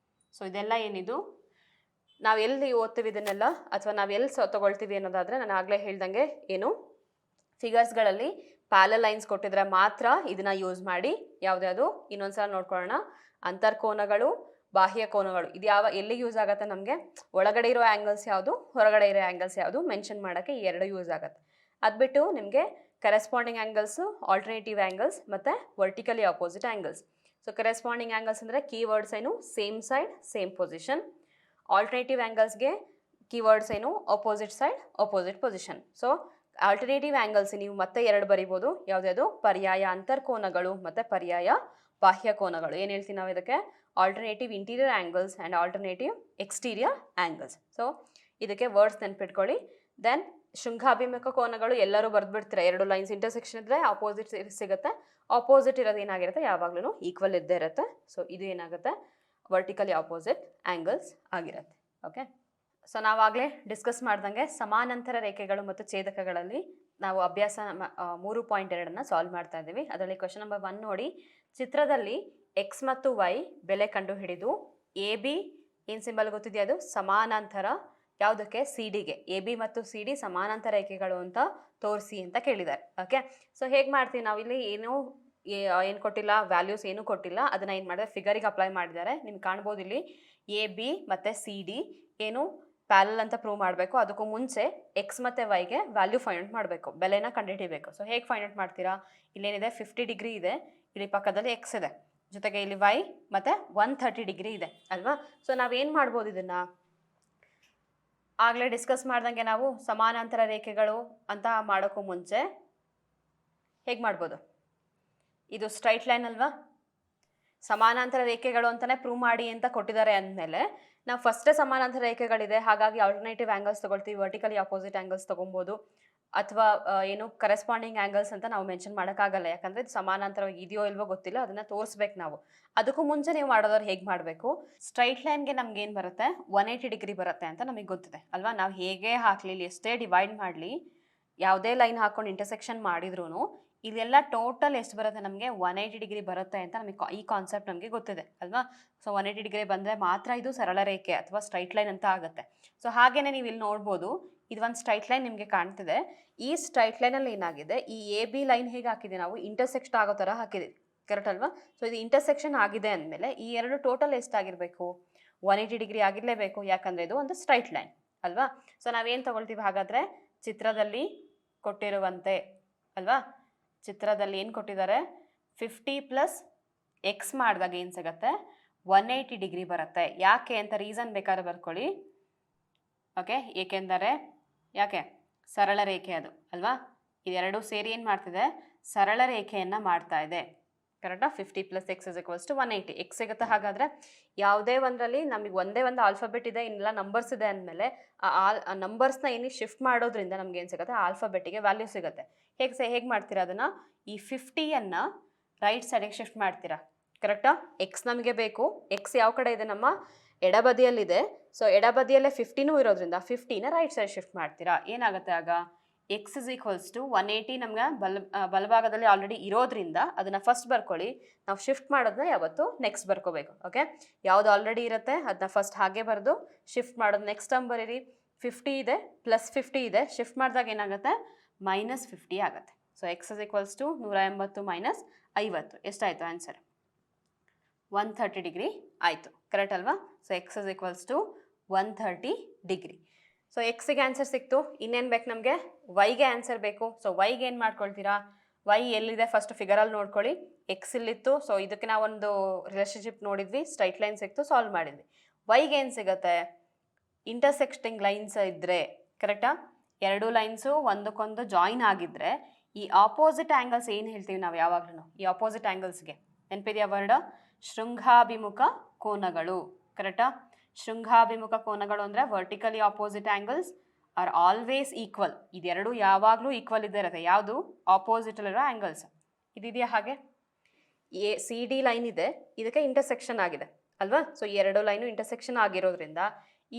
ಸೊ ಇದೆಲ್ಲ ಏನಿದು ನಾವು ಎಲ್ಲಿ ಓದ್ತೀವಿ ಇದನ್ನೆಲ್ಲ, ಅಥವಾ ನಾವು ಎಲ್ಲಿ ತೊಗೊಳ್ತೀವಿ ಅನ್ನೋದಾದರೆ ನಾನು ಆಗಲೇ ಹೇಳ್ದಂಗೆ ಏನು ಫಿಗರ್ಸ್ಗಳಲ್ಲಿ ಪ್ಯಾರಲಲ್ ಲೈನ್ಸ್ ಕೊಟ್ಟಿದ್ರೆ ಮಾತ್ರ ಇದನ್ನ ಯೂಸ್ ಮಾಡಿ. ಯಾವುದ್ಯಾವುದು ಇನ್ನೊಂದ್ಸಲ ನೋಡ್ಕೊಳ್ಳೋಣ. ಅಂತರ್ಕೋನಗಳು, ಬಾಹ್ಯ ಕೋನಗಳು, ಇದು ಎಲ್ಲಿ ಯೂಸ್ ಆಗುತ್ತೆ ನಮಗೆ, ಒಳಗಡೆ ಇರೋ ಆ್ಯಂಗಲ್ಸ್ ಯಾವುದು, ಹೊರಗಡೆ ಇರೋ ಆ್ಯಂಗಲ್ಸ್ ಯಾವುದು ಮೆನ್ಷನ್ ಮಾಡೋಕ್ಕೆ ಈ ಎರಡು ಯೂಸ್ ಆಗುತ್ತೆ. ಅದು ಬಿಟ್ಟು ನಿಮಗೆ ಕರೆಸ್ಪಾಂಡಿಂಗ್ ಆ್ಯಂಗಲ್ಸು, ಆಲ್ಟರ್ನೇಟಿವ್ ಆ್ಯಂಗಲ್ಸ್ ಮತ್ತು vertically opposite angles. So corresponding angles ಅಂದರೆ ಕೀವರ್ಡ್ಸ್ ಏನು, same side same position. Alternative ಆ್ಯಂಗಲ್ಸ್ಗೆ ಕೀವರ್ಡ್ಸ್ ಏನು, opposite side opposite position. So alternative angles ನೀವು ಮತ್ತೆ ಎರಡು ಬರಿಬೋದು. ಯಾವುದ್ಯಾವುದು, ಪರ್ಯಾಯ ಅಂತರ್ಕೋನಗಳು ಮತ್ತು ಪರ್ಯಾಯ ಬಾಹ್ಯ ಕೋನಗಳು. ಏನು ಹೇಳ್ತೀವಿ ನಾವು ಇದಕ್ಕೆ, alternative interior angles and alternative exterior angles. So ಇದಕ್ಕೆ ವರ್ಡ್ಸ್ ನೆನ್ಪಿಟ್ಕೊಳ್ಳಿ. ದೆನ್ ಶೃಂಗಾಭಿಮುಖ ಕೋನಗಳು ಎಲ್ಲರೂ ಬರೆದ್ಬಿಡ್ತೀರಾ. ಎರಡು ಲೈನ್ಸ್ ಇಂಟರ್ಸೆಕ್ಷನ್ ಇದ್ದರೆ ಆಪೋಸಿಟ್ ಸಿಗುತ್ತೆ. ಆಪೋಸಿಟ್ ಇರೋದು ಏನಾಗಿರುತ್ತೆ, ಯಾವಾಗಲೂ ಈಕ್ವಲ್ ಇದ್ದೇ ಇರುತ್ತೆ. ಸೊ ಇದು ಏನಾಗುತ್ತೆ, ವರ್ಟಿಕಲಿ ಆಪೋಸಿಟ್ ಆ್ಯಂಗಲ್ಸ್ ಆಗಿರುತ್ತೆ. ಓಕೆ, ಸೊ ನಾವಾಗಲೇ ಡಿಸ್ಕಸ್ ಮಾಡ್ದಂಗೆ ಸಮಾನಾಂತರ ರೇಖೆಗಳು ಮತ್ತು ಛೇದಕಗಳಲ್ಲಿ ನಾವು ಅಭ್ಯಾಸ 3.2 ಸಾಲ್ವ್ ಮಾಡ್ತಾ ಇದ್ದೀವಿ. ಅದರಲ್ಲಿ ಕ್ವೆಶ್ಚನ್ ನಂಬರ್ 1 ನೋಡಿ. ಚಿತ್ರದಲ್ಲಿ ಎಕ್ಸ್ ಮತ್ತು ವೈ ಬೆಲೆ ಕಂಡುಹಿಡಿದು ಎ ಬಿ ಏನು ಸಿಂಬಲ್ ಗೊತ್ತಿದೆಯಾ, ಅದು ಸಮಾನಾಂತರ ಯಾವುದಕ್ಕೆ, ಸಿ ಡಿಗೆ. ಎ ಬಿ ಮತ್ತು ಸಿ ಡಿ ಸಮಾನಾಂತರ ರೇಖೆಗಳು ಅಂತ ತೋರಿಸಿ ಅಂತ ಕೇಳಿದ್ದಾರೆ. ಓಕೆ, ಸೊ ಹೇಗೆ ಮಾಡ್ತೀವಿ ನಾವು, ಇಲ್ಲಿ ಏನು ಕೊಟ್ಟಿಲ್ಲ, ವ್ಯಾಲ್ಯೂಸ್ ಏನೂ ಕೊಟ್ಟಿಲ್ಲ, ಅದನ್ನು ಏನು ಮಾಡಿದ್ರೆ ಫಿಗರಿಗೆ ಅಪ್ಲೈ ಮಾಡಿದ್ದಾರೆ. ನಿಮ್ಗೆ ಕಾಣ್ಬೋದು ಇಲ್ಲಿ ಎ ಬಿ ಮತ್ತು ಸಿ ಡಿ ಏನು ಪ್ಯಾರಲಲ್ ಅಂತ ಪ್ರೂವ್ ಮಾಡಬೇಕು. ಅದಕ್ಕೂ ಮುಂಚೆ ಎಕ್ಸ್ ಮತ್ತು ವೈಗೆ ವ್ಯಾಲ್ಯೂ ಫೈಂಡ್ ಔಟ್ ಮಾಡಬೇಕು, ಬೆಲೆನ ಕಂಡುಹಿಡಿಬೇಕು. ಸೊ ಹೇಗೆ ಫೈಂಡ್ ಔಟ್ ಮಾಡ್ತೀರಾ, ಇಲ್ಲೇನಿದೆ 50 ಡಿಗ್ರಿ ಇದೆ, ಇಲ್ಲಿ ಪಕ್ಕದಲ್ಲಿ ಎಕ್ಸ್ ಇದೆ, ಜೊತೆಗೆ ಇಲ್ಲಿ ವೈ ಮತ್ತು 130 ಡಿಗ್ರಿ ಇದೆ ಅಲ್ವಾ. ಸೊ ನಾವೇನು ಮಾಡ್ಬೋದು, ಇದನ್ನು ಆಗಲೇ ಡಿಸ್ಕಸ್ ಮಾಡ್ದಂಗೆ ನಾವು ಸಮಾನಾಂತರ ರೇಖೆಗಳು ಅಂತ ಮಾಡೋಕ್ಕೂ ಮುಂಚೆ ಹೇಗೆ ಮಾಡ್ಬೋದು, ಇದು ಸ್ಟ್ರೈಟ್ ಲೈನ್ ಅಲ್ವಾ, ಸಮಾನಾಂತರ ರೇಖೆಗಳು ಅಂತಲೇ ಪ್ರೂವ್ ಮಾಡಿ ಅಂತ ಕೊಟ್ಟಿದ್ದಾರೆ ಅಂದಮೇಲೆ ನಾವು ಫಸ್ಟೇ ಸಮಾನಾಂತರ ರೇಖೆಗಳಿದೆ, ಹಾಗಾಗಿ ಆಲ್ಟರ್ನೇಟಿವ್ ಆ್ಯಂಗಲ್ಸ್ ತೊಗೊಳ್ತೀವಿ, ವರ್ಟಿಕಲಿ ಆಪೋಸಿಟ್ ಆ್ಯಂಗಲ್ಸ್ ತೊಗೊಬೋದು, ಅಥವಾ ಏನು ಕರೆಸ್ಪಾಂಡಿಂಗ್ ಆ್ಯಂಗಲ್ಸ್ ಅಂತ ನಾವು ಮೆನ್ಷನ್ ಮಾಡೋಕ್ಕಾಗಲ್ಲ. ಯಾಕಂದರೆ ಇದು ಸಮಾನಾಂತರವಾಗಿ ಇದೆಯೋ ಇಲ್ವೋ ಗೊತ್ತಿಲ್ಲ, ಅದನ್ನು ತೋರಿಸ್ಬೇಕು ನಾವು. ಅದಕ್ಕೂ ಮುಂಚೆ ನೀವು ಮಾಡೋದವ್ರು ಹೇಗೆ ಮಾಡಬೇಕು, ಸ್ಟ್ರೈಟ್ ಲೈನ್ಗೆ ನಮ್ಗೆ ಏನು ಬರುತ್ತೆ, 180 ಡಿಗ್ರಿ ಬರುತ್ತೆ ಅಂತ ನಮಗೆ ಗೊತ್ತಿದೆ ಅಲ್ವಾ. ನಾವು ಹೇಗೆ ಹಾಕಲಿ, ಇಲ್ಲಿ ಎಷ್ಟೇ ಡಿವೈಡ್ ಮಾಡಲಿ, ಯಾವುದೇ ಲೈನ್ ಹಾಕ್ಕೊಂಡು ಇಂಟರ್ಸೆಕ್ಷನ್ ಮಾಡಿದ್ರೂ ಇಲ್ಲೆಲ್ಲ ಟೋಟಲ್ ಎಷ್ಟು ಬರುತ್ತೆ ನಮಗೆ, 180 ಡಿಗ್ರಿ ಬರುತ್ತೆ ಅಂತ ನಮಗೆ ಈ ಕಾನ್ಸೆಪ್ಟ್ ನಮಗೆ ಗೊತ್ತಿದೆ ಅಲ್ವಾ. ಸೊ 180 ಡಿಗ್ರಿ ಬಂದರೆ ಮಾತ್ರ ಇದು ಸರಳ ರೇಖೆ ಅಥವಾ ಸ್ಟ್ರೈಟ್ ಲೈನ್ ಅಂತ ಆಗುತ್ತೆ. ಸೊ ಹಾಗೆಯೇ ನೀವು ಇಲ್ಲಿ ನೋಡ್ಬೋದು, ಇದು ಒಂದು ಸ್ಟ್ರೈಟ್ ಲೈನ್ ನಿಮಗೆ ಕಾಣ್ತಿದೆ. ಈ ಸ್ಟ್ರೈಟ್ ಲೈನಲ್ಲಿ ಏನಾಗಿದೆ, ಈ ಎ ಬಿ ಲೈನ್ ಹೇಗೆ ಹಾಕಿದೆ, ನಾವು ಇಂಟರ್ಸೆಕ್ಷನ್ ಆಗೋ ಥರ ಹಾಕಿದ್ದೀವಿ, ಕರೆಕ್ಟ್ ಅಲ್ವಾ. ಸೊ ಇದು ಇಂಟರ್ಸೆಕ್ಷನ್ ಆಗಿದೆ ಅಂದಮೇಲೆ ಈ ಎರಡು ಟೋಟಲ್ ಎಷ್ಟಾಗಿರಬೇಕು, 180 ಡಿಗ್ರಿ ಆಗಿರಲೇಬೇಕು, ಯಾಕಂದರೆ ಇದು ಒಂದು ಸ್ಟ್ರೈಟ್ ಲೈನ್ ಅಲ್ವಾ. ಸೊ ನಾವೇನು ತೊಗೊಳ್ತೀವಿ ಹಾಗಾದರೆ, ಚಿತ್ರದಲ್ಲಿ ಕೊಟ್ಟಿರುವಂತೆ ಅಲ್ವಾ, ಚಿತ್ರದಲ್ಲಿ ಏನು ಕೊಟ್ಟಿದ್ದಾರೆ, 50 + x ಮಾಡಿದಾಗ ಏನು ಸಿಗುತ್ತೆ, 180 ಡಿಗ್ರಿ ಬರುತ್ತೆ. ಯಾಕೆ ಅಂತ ರೀಸನ್ ಬೇಕಾದ್ರೆ ಬರ್ಕೊಳ್ಳಿ. ಓಕೆ, ಏಕೆಂದರೆ ಯಾಕೆ, ಸರಳ ರೇಖೆ ಅದು ಅಲ್ವಾ. ಇದೆರಡು ಸೇರಿ ಏನು ಮಾಡ್ತಿದೆ, ಸರಳ ರೇಖೆಯನ್ನು ಮಾಡ್ತಾ ಇದೆ, ಕರೆಕ್ಟಾ. 50 + x = 180. x ಸಿಗುತ್ತೆ. ಹಾಗಾದರೆ ಯಾವುದೇ ಒಂದರಲ್ಲಿ ನಮಗೆ ಒಂದೇ ಒಂದು ಆಲ್ಫಾಬೆಟ್ ಇದೆ, ಇನ್ನೆಲ್ಲ ನಂಬರ್ಸ್ ಇದೆ ಅಂದಮೇಲೆ ಆ ನಂಬರ್ಸ್ನ ಏನಿಗೆ ಶಿಫ್ಟ್ ಮಾಡೋದ್ರಿಂದ ನಮ್ಗೆ ಏನು ಸಿಗುತ್ತೆ, ಆಲ್ಫಾಬೆಟ್ಟಿಗೆ ವ್ಯಾಲ್ಯೂ ಸಿಗುತ್ತೆ. ಹೇಗೆ ಮಾಡ್ತೀರಾ ಅದನ್ನು, ಈ 50ಯನ್ನು ರೈಟ್ ಸೈಡಿಗೆ ಶಿಫ್ಟ್ ಮಾಡ್ತೀರಾ, ಕರೆಕ್ಟಾ. ಎಕ್ಸ್ ನಮಗೆ ಬೇಕು, ಎಕ್ಸ್ ಯಾವ ಕಡೆ ಇದೆ, ನಮ್ಮ ಎಡಬದಿಯಲ್ಲಿದೆ. ಸೊ ಎಡಬದಿಯಲ್ಲೇ 50ನೂ ಇರೋದ್ರಿಂದ 50ನ ರೈಟ್ ಸೈಡ್ ಶಿಫ್ಟ್ ಮಾಡ್ತೀರಾ. ಏನಾಗುತ್ತೆ ಆಗ, x = 180 ನಮ್ಗೆ ಬಲಭಾಗದಲ್ಲಿ ಆಲ್ರೆಡಿ ಇರೋದ್ರಿಂದ ಅದನ್ನು ಫಸ್ಟ್ ಬರ್ಕೊಳ್ಳಿ. ನಾವು ಶಿಫ್ಟ್ ಮಾಡೋದನ್ನ ಯಾವತ್ತು ನೆಕ್ಸ್ಟ್ ಬರ್ಕೋಬೇಕು. ಓಕೆ, ಯಾವುದು ಆಲ್ರೆಡಿ ಇರುತ್ತೆ ಅದನ್ನ ಫಸ್ಟ್ ಹಾಗೆ ಬರೆದು ಶಿಫ್ಟ್ ಮಾಡೋದು ನೆಕ್ಸ್ಟ್ ಟೈಮ್ ಬರೀರಿ. 50 ಇದೆ +50 ಇದೆ, ಶಿಫ್ಟ್ ಮಾಡಿದಾಗ ಏನಾಗುತ್ತೆ, -50 ಆಗುತ್ತೆ. ಸೊ x = 180 - 50 ಎಷ್ಟಾಯಿತು ಆನ್ಸರ್, 130 ಡಿಗ್ರಿ ಆಯಿತು, ಕರೆಕ್ಟ್ ಅಲ್ವಾ. So x = 130 degree. ಸೊ ಎಕ್ಸಿಗೆ ಆನ್ಸರ್ ಸಿಕ್ತು. ಇನ್ನೇನು ಬೇಕು ನಮಗೆ, ವೈಗೆ ಆನ್ಸರ್ ಬೇಕು. ಸೊ ವೈಗೆ ಏನು ಮಾಡ್ಕೊಳ್ತೀರಾ, ವೈ ಎಲ್ಲಿದೆ ಫಸ್ಟ್ ಫಿಗರಲ್ಲಿ ನೋಡ್ಕೊಳ್ಳಿ. ಎಕ್ಸ್ ಇಲ್ಲಿತ್ತು, ಸೊ ಇದಕ್ಕೆ ನಾವೊಂದು ರಿಲೇಶನ್ಶಿಪ್ ನೋಡಿದ್ವಿ, ಸ್ಟ್ರೈಟ್ ಲೈನ್ ಸಿಕ್ತು, ಸಾಲ್ವ್ ಮಾಡಿದ್ವಿ. ವೈಗೆ ಏನು ಸಿಗುತ್ತೆ? ಇಂಟರ್ಸೆಕ್ಟಿಂಗ್ ಲೈನ್ಸ್ ಇದ್ದರೆ, ಕರೆಕ್ಟಾ? ಎರಡು ಲೈನ್ಸು ಒಂದಕ್ಕೊಂದು ಜಾಯಿನ್ ಆಗಿದ್ದರೆ ಈ ಆಪೋಸಿಟ್ ಆ್ಯಂಗಲ್ಸ್ ಏನು ಹೇಳ್ತೀವಿ ನಾವು ಯಾವಾಗಲೂ, ಈ ಆಪೋಸಿಟ್ ಆ್ಯಂಗಲ್ಸ್ಗೆ ನೆನಪಿದೆಯಾ ವರ್ಡ್? ಶೃಂಗಾಭಿಮುಖ ಕೋನಗಳು, ಕರೆಕ್ಟಾ? ಶೃಂಗಾಭಿಮುಖ ಕೋನಗಳು ಅಂದರೆ vertically opposite angles are always equal. ಇದೆರಡು ಯಾವಾಗಲೂ ಈಕ್ವಲ್ ಇದ್ದೇ ಇರುತ್ತೆ. ಯಾವುದು? ಆಪೋಸಿಟಲ್ಲಿರೋ ಆ್ಯಂಗಲ್ಸ್. ಇದಿದೆಯಾ ಹಾಗೆ? ಸಿ ಡಿ ಲೈನ್ ಇದೆ, ಇದಕ್ಕೆ ಇಂಟರ್ಸೆಕ್ಷನ್ ಆಗಿದೆ ಅಲ್ವಾ? ಸೊ ಈ ಎರಡು ಲೈನು ಇಂಟರ್ಸೆಕ್ಷನ್ ಆಗಿರೋದ್ರಿಂದ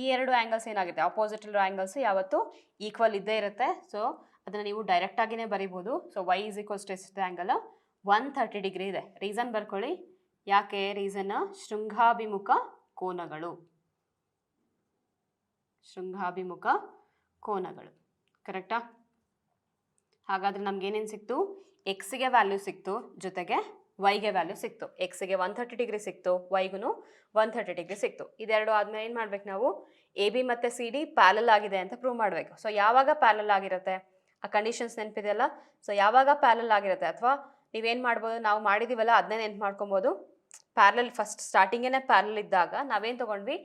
ಈ ಎರಡು ಆ್ಯಂಗಲ್ಸ್ ಏನಾಗುತ್ತೆ? ಆಪೋಸಿಟಲ್ಲಿರೋ ಆ್ಯಂಗಲ್ಸ್ ಯಾವತ್ತೂ ಈಕ್ವಲ್ ಇದ್ದೇ ಇರುತ್ತೆ. ಸೊ ಅದನ್ನು ನೀವು ಡೈರೆಕ್ಟಾಗಿಯೇ ಬರಿಬೋದು. So Y is equals to ಎಷ್ಟು ಆ್ಯಂಗಲ್? 130 ಡಿಗ್ರಿ ಇದೆ. ರೀಸನ್ ಬರ್ಕೊಳ್ಳಿ. ಯಾಕೆ ರೀಸನ್? ಶೃಂಗಾಭಿಮುಖ ಕೋನಗಳು, ಶೃಂಗಾಭಿಮುಖ ಕೋನಗಳು, ಕರೆಕ್ಟಾ? ಹಾಗಾದರೆ ನಮ್ಗೇನೇನು ಸಿಕ್ತು? ಎಕ್ಸ್ಗೆ ವ್ಯಾಲ್ಯೂ ಸಿಕ್ತು, ಜೊತೆಗೆ ವೈಗೆ ವ್ಯಾಲ್ಯೂ ಸಿಕ್ತು. ಎಕ್ಸ್ಗೆ 130 ಡಿಗ್ರಿ ಸಿಕ್ತು, ವೈಗೂ 130 ಡಿಗ್ರಿ ಸಿಕ್ತು. ಇದೆರಡು ಆದಮೇಲೆ ಏನು ಮಾಡ್ಬೇಕು ನಾವು? ಎ ಬಿ ಮತ್ತು ಸಿ ಡಿ ಪ್ಯಾರಲ್ ಆಗಿದೆ ಅಂತ ಪ್ರೂವ್ ಮಾಡಬೇಕು. ಸೊ ಯಾವಾಗ ಪ್ಯಾರಲ್ ಆಗಿರುತ್ತೆ? ಆ ಕಂಡೀಷನ್ಸ್ ನೆನಪಿದೆಯಲ್ಲ? ಸೊ ಯಾವಾಗ ಪ್ಯಾರಲ್ ಆಗಿರುತ್ತೆ, ಅಥವಾ ನೀವೇನು ಮಾಡ್ಬೋದು, ನಾವು ಮಾಡಿದ್ದೀವಲ್ಲ ಅದನ್ನೇ ನೆನ್ಪು ಮಾಡ್ಕೊಬೋದು. ಪ್ಯಾರಲ್ ಫಸ್ಟ್ ಸ್ಟಾರ್ಟಿಂಗೇ ಪ್ಯಾರಲ್ ಇದ್ದಾಗ ನಾವೇನು ತೊಗೊಂಡ್ವಿ?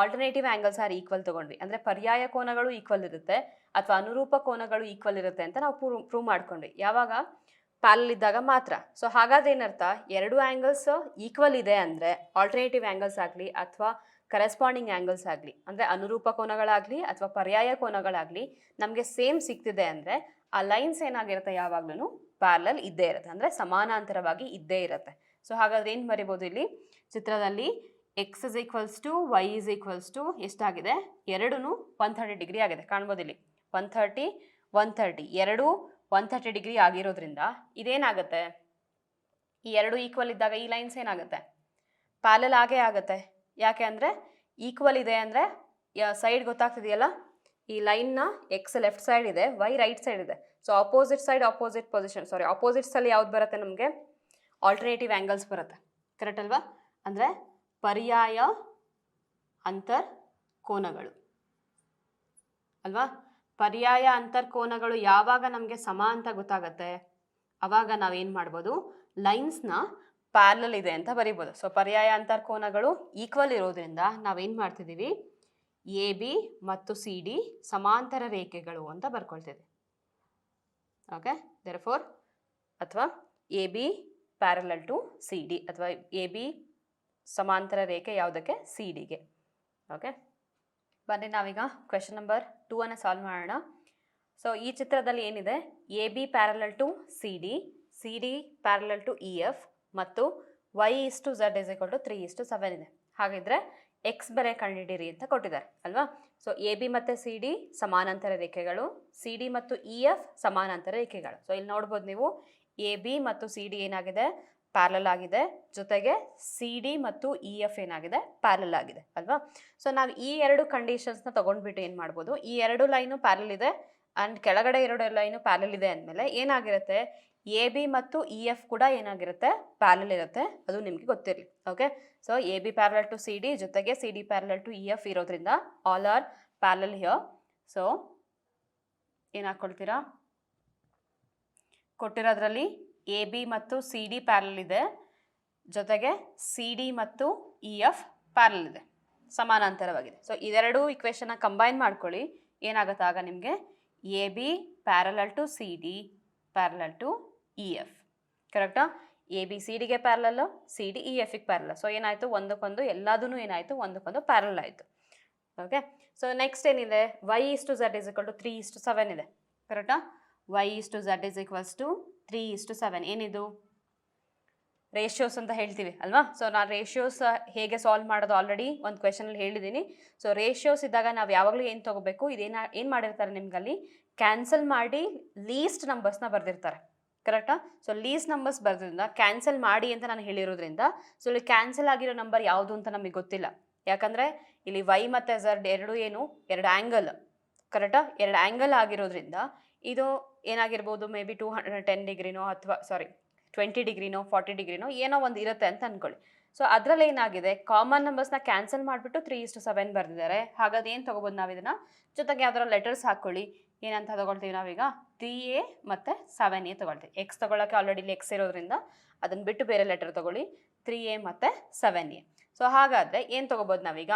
ಆಲ್ಟರ್ನೇಟಿವ್ ಆ್ಯಂಗಲ್ಸ್ ಆರ್ ಈಕ್ವಲ್ ತೊಗೊಂಡ್ವಿ. ಅಂದರೆ ಪರ್ಯಾಯ ಕೋನಗಳು ಈಕ್ವಲ್ ಇರುತ್ತೆ ಅಥವಾ ಅನುರೂಪ ಕೋನಗಳು ಈಕ್ವಲ್ ಇರುತ್ತೆ ಅಂತ ನಾವು ಪ್ರೂವ್ ಮಾಡ್ಕೊಂಡ್ವಿ. ಯಾವಾಗ? ಪ್ಯಾರಲ್ ಇದ್ದಾಗ ಮಾತ್ರ. ಸೊ ಹಾಗಾದ್ರೆ ಏನರ್ಥ? ಎರಡು ಆ್ಯಂಗಲ್ಸ್ ಈಕ್ವಲ್ ಇದೆ ಅಂದರೆ ಆಲ್ಟರ್ನೇಟಿವ್ ಆ್ಯಂಗಲ್ಸ್ ಆಗಲಿ ಅಥವಾ ಕರೆಸ್ಪಾಂಡಿಂಗ್ ಆ್ಯಂಗಲ್ಸ್ ಆಗಲಿ, ಅಂದರೆ ಅನುರೂಪ ಕೋನಗಳಾಗಲಿ ಅಥವಾ ಪರ್ಯಾಯ ಕೋನಗಳಾಗಲಿ ನಮಗೆ ಸೇಮ್ ಸಿಗ್ತಿದೆ ಅಂದರೆ ಆ ಲೈನ್ಸ್ ಏನಾಗಿರುತ್ತೆ? ಯಾವಾಗ್ಲೂ ಪ್ಯಾರಲಲ್ ಇದ್ದೇ ಇರುತ್ತೆ, ಅಂದರೆ ಸಮಾನಾಂತರವಾಗಿ ಇದ್ದೇ ಇರುತ್ತೆ. ಸೊ ಹಾಗಾದ್ರೆ ಏನು ಬರಿಬೋದು ಇಲ್ಲಿ ಚಿತ್ರದಲ್ಲಿ? X is equals to y is equals to ಎಷ್ಟಾಗಿದೆ? ಎರಡೂ 130 ಡಿಗ್ರಿ ಆಗಿದೆ. ಕಾಣ್ಬೋದು ಇಲ್ಲಿ 130 130 ಎರಡೂ 130 ಡಿಗ್ರಿ ಆಗಿರೋದ್ರಿಂದ ಇದೇನಾಗುತ್ತೆ? ಈ ಎರಡು ಈಕ್ವಲ್ ಇದ್ದಾಗ ಈ ಲೈನ್ಸ್ ಏನಾಗುತ್ತೆ? ಪ್ಯಾರಲಲ್ ಆಗೇ ಆಗುತ್ತೆ. ಯಾಕೆ ಅಂದರೆ ಈಕ್ವಲ್ ಇದೆ ಅಂದರೆ ಸೈಡ್ ಗೊತ್ತಾಗ್ತಿದೆಯಲ್ಲ? ಈ ಲೈನ್ನ ಎಕ್ಸ್ ಲೆಫ್ಟ್ ಸೈಡ್ ಇದೆ, ವೈ ರೈಟ್ ಸೈಡ್ ಇದೆ. So opposite side opposite position, sorry ಆಪೋಸಿಟ್ಸಲ್ಲಿ ಯಾವ್ದು ಬರುತ್ತೆ ನಮಗೆ? ಆಲ್ಟರ್ನೇಟಿವ್ ಆ್ಯಂಗಲ್ಸ್ ಬರುತ್ತೆ, ಕರೆಕ್ಟ್ ಅಲ್ವಾ? ಅಂದರೆ ಪರ್ಯಾಯ ಅಂತರ್ ಕೋನಗಳು ಅಲ್ವಾ? ಪರ್ಯಾಯ ಅಂತರ್ಕೋನಗಳು ಯಾವಾಗ ನಮಗೆ ಸಮ ಅಂತ ಗೊತ್ತಾಗುತ್ತೆ? ಆವಾಗ ನಾವೇನು ಮಾಡ್ಬೋದು? ಲೈನ್ಸ್ನ ಪ್ಯಾರಲಲ್ ಇದೆ ಅಂತ ಬರಿಬೋದು. ಸೊ ಪರ್ಯಾಯ ಅಂತರ್ಕೋನಗಳು ಈಕ್ವಲ್ ಇರೋದ್ರಿಂದ ನಾವೇನು ಮಾಡ್ತಿದ್ದೀವಿ? ಎ ಬಿ ಮತ್ತು ಸಿ ಡಿ ಸಮಾಂತರ ರೇಖೆಗಳು ಅಂತ ಬರ್ಕೊಳ್ತಿದ್ವಿ. ಓಕೆ, ದೇರ್ಫೋರ್ ಅಥವಾ A B parallel to C D, ಅಥವಾ ಎ ಬಿ ಸಮಾಂತರ ರೇಖೆ ಯಾವುದಕ್ಕೆ? ಸಿ ಡಿಗೆ. ಓಕೆ, ಬನ್ನಿ ನಾವೀಗ ಕ್ವೆಶನ್ ನಂಬರ್ 2 ಅನ್ನು ಸಾಲ್ವ್ ಮಾಡೋಣ. ಸೊ ಈ ಚಿತ್ರದಲ್ಲಿ ಏನಿದೆ? A B parallel to C D parallel to E F ಮತ್ತು y is to z is equal to 3:7 ಇದೆ. ಹಾಗಿದ್ರೆ ಎಕ್ಸ್ ಬೆಲೆ ಕಂಡುಹಿಡಿಯಿರಿ ಅಂತ ಕೊಟ್ಟಿದ್ದಾರೆ ಅಲ್ವಾ? ಸೊ ಎ ಬಿ ಮತ್ತು ಸಿ ಡಿ ಸಮಾನಾಂತರ ರೇಖೆಗಳು, ಸಿ ಡಿ ಮತ್ತು ಇ ಎಫ್ ಸಮಾನಾಂತರ ರೇಖೆಗಳು. ಸೊ ಇಲ್ಲಿ ನೋಡ್ಬೋದು ನೀವು, ಎ ಬಿ ಮತ್ತು ಸಿ ಡಿ ಏನಾಗಿದೆ? ಪ್ಯಾರಲಲ್ ಆಗಿದೆ, ಜೊತೆಗೆ ಸಿ ಡಿ ಮತ್ತು ಇ ಎಫ್ ಏನಾಗಿದೆ? ಪ್ಯಾರಲಲ್ ಆಗಿದೆ ಅಲ್ವಾ? ಸೊ ನಾವು ಈ ಎರಡು ಕಂಡೀಷನ್ಸ್ನ ತೊಗೊಂಡ್ಬಿಟ್ಟು ಏನು ಮಾಡ್ಬೋದು? ಈ ಎರಡು ಲೈನು ಪ್ಯಾರಲಲ್ ಇದೆ ಆ್ಯಂಡ್ ಕೆಳಗಡೆ ಎರಡು ಲೈನು ಪ್ಯಾರಲಲ್ ಇದೆ ಅಂದಮೇಲೆ ಏನಾಗಿರುತ್ತೆ? ಎ ಬಿ ಮತ್ತು ಇ ಎಫ್ ಕೂಡ ಏನಾಗಿರುತ್ತೆ? ಪ್ಯಾರಲಲ್ ಇರುತ್ತೆ. ಅದು ನಿಮಗೆ ಗೊತ್ತಿರಲಿ. Okay, so A B parallel to C D ಜೊತೆಗೆ C D parallel to E F ಇರೋದ್ರಿಂದ all are parallel here. So ಏನು ಹಾಕ್ಕೊಳ್ತೀರಾ? ಕೊಟ್ಟಿರೋದ್ರಲ್ಲಿ ಎ ಬಿ ಮತ್ತು ಸಿ ಡಿ ಪ್ಯಾರಲಲ್ ಇದೆ, ಜೊತೆಗೆ ಸಿ ಡಿ ಮತ್ತು ಇ ಎಫ್ ಪ್ಯಾರಲಲ್ ಇದೆ, ಸಮಾನಾಂತರವಾಗಿದೆ. ಸೊ ಇದೆರಡು ಇಕ್ವೇಷನ್ನ ಕಂಬೈನ್ ಮಾಡ್ಕೊಳ್ಳಿ. ಏನಾಗುತ್ತೆ ಆಗ ನಿಮಗೆ? A B parallel to C D parallel to E F, ಕರೆಕ್ಟಾ? ಎ ಬಿ ಸಿ ಡಿಗೆ ಪ್ಯಾರಲಲ್ಲು, ಸಿ ಡಿ ಇ ಎಫಿಗೆ ಪ್ಯಾರಲಲ್. ಸೊ ಏನಾಯಿತು? ಒಂದಕ್ಕೊಂದು ಎಲ್ಲದೂ ಏನಾಯಿತು? ಒಂದಕ್ಕೊಂದು ಪ್ಯಾರಲಲ್ ಆಯಿತು. ಓಕೆ, ಸೊ ನೆಕ್ಸ್ಟ್ ಏನಿದೆ? y is to z is equal to 3:7 ಇದೆ, ಕರೆಕ್ಟಾ? y is to z is equals to 3:7. ಏನಿದು? ರೇಷಿಯೋಸ್ ಅಂತ ಹೇಳ್ತೀವಿ ಅಲ್ವಾ? ಸೊ ನಾನು ರೇಷಿಯೋಸ್ ಹೇಗೆ ಸಾಲ್ವ್ ಮಾಡೋದು ಆಲ್ರೆಡಿ ಒಂದು ಕ್ವೆಶನಲ್ಲಿ ಹೇಳಿದ್ದೀನಿ. ಸೊ ರೇಷಿಯೋಸ್ ಇದ್ದಾಗ ನಾವು ಯಾವಾಗಲೂ ಏನು ತೊಗೋಬೇಕು? ಏನು ಮಾಡಿರ್ತಾರೆ ನಿಮ್ಗಲ್ಲಿ? ಕ್ಯಾನ್ಸಲ್ ಮಾಡಿ ಲೀಸ್ಟ್ ನಂಬರ್ಸ್ನ ಬರೆದಿರ್ತಾರೆ, ಕರೆಕ್ಟಾ? ಸೊ ಲೀಸ್ಟ್ ನಂಬರ್ಸ್ ಬರೆದ್ರಿಂದ ಕ್ಯಾನ್ಸಲ್ ಮಾಡಿ ಅಂತ ನಾನು ಹೇಳಿರೋದ್ರಿಂದ ಸೊ ಇಲ್ಲಿ ಕ್ಯಾನ್ಸಲ್ ಆಗಿರೋ ನಂಬರ್ ಯಾವುದು ಅಂತ ನಮಗೆ ಗೊತ್ತಿಲ್ಲ. ಯಾಕಂದರೆ ಇಲ್ಲಿ ವೈ ಮತ್ತು ಝಡ್ ಎರಡು ಎರಡು ಆ್ಯಂಗಲ್, ಕರೆಕ್ಟಾ? ಎರಡು ಆ್ಯಂಗಲ್ ಆಗಿರೋದ್ರಿಂದ ಇದು ಏನಾಗಿರ್ಬೋದು? ಮೇ ಬಿ 210 ಡಿಗ್ರಿನೋ ಅಥವಾ 20 ಡಿಗ್ರಿನೋ 40 ಡಿಗ್ರಿನೋ ಏನೋ ಒಂದು ಇರುತ್ತೆ ಅಂತ ಅಂದ್ಕೊಳ್ಳಿ. ಸೊ ಅದರಲ್ಲಿ ಏನಾಗಿದೆ? ಕಾಮನ್ ನಂಬರ್ಸ್ನ ಕ್ಯಾನ್ಸಲ್ ಮಾಡಿಬಿಟ್ಟು 3:7 ಬರೆದಿದ್ದಾರೆ. ಹಾಗಾದ್ರೆ ಏನು ತೊಗೋಬೋದು ನಾವು ಇದನ್ನು? ಜೊತೆಗೆ ಯಾವ್ದಾರ ಲೆಟರ್ಸ್ ಹಾಕ್ಕೊಳ್ಳಿ. ಏನಂತ ತಗೊಳ್ತೀವಿ ನಾವೀಗ 3a ಮತ್ತು 7a ತೊಗೊಳ್ತೀವಿ. ಎಕ್ಸ್ ತೊಗೊಳಕ್ಕೆ ಆಲ್ರೆಡಿ ಇಲ್ಲಿ ಎಕ್ಸ್ ಇರೋದ್ರಿಂದ ಅದನ್ನು ಬಿಟ್ಟು ಬೇರೆ ಲೆಟರ್ ತೊಗೊಳ್ಳಿ, 3a ಮತ್ತು 7a. ಸೊ ಹಾಗಾದರೆ ಏನು ತೊಗೋಬೋದು ನಾವೀಗ?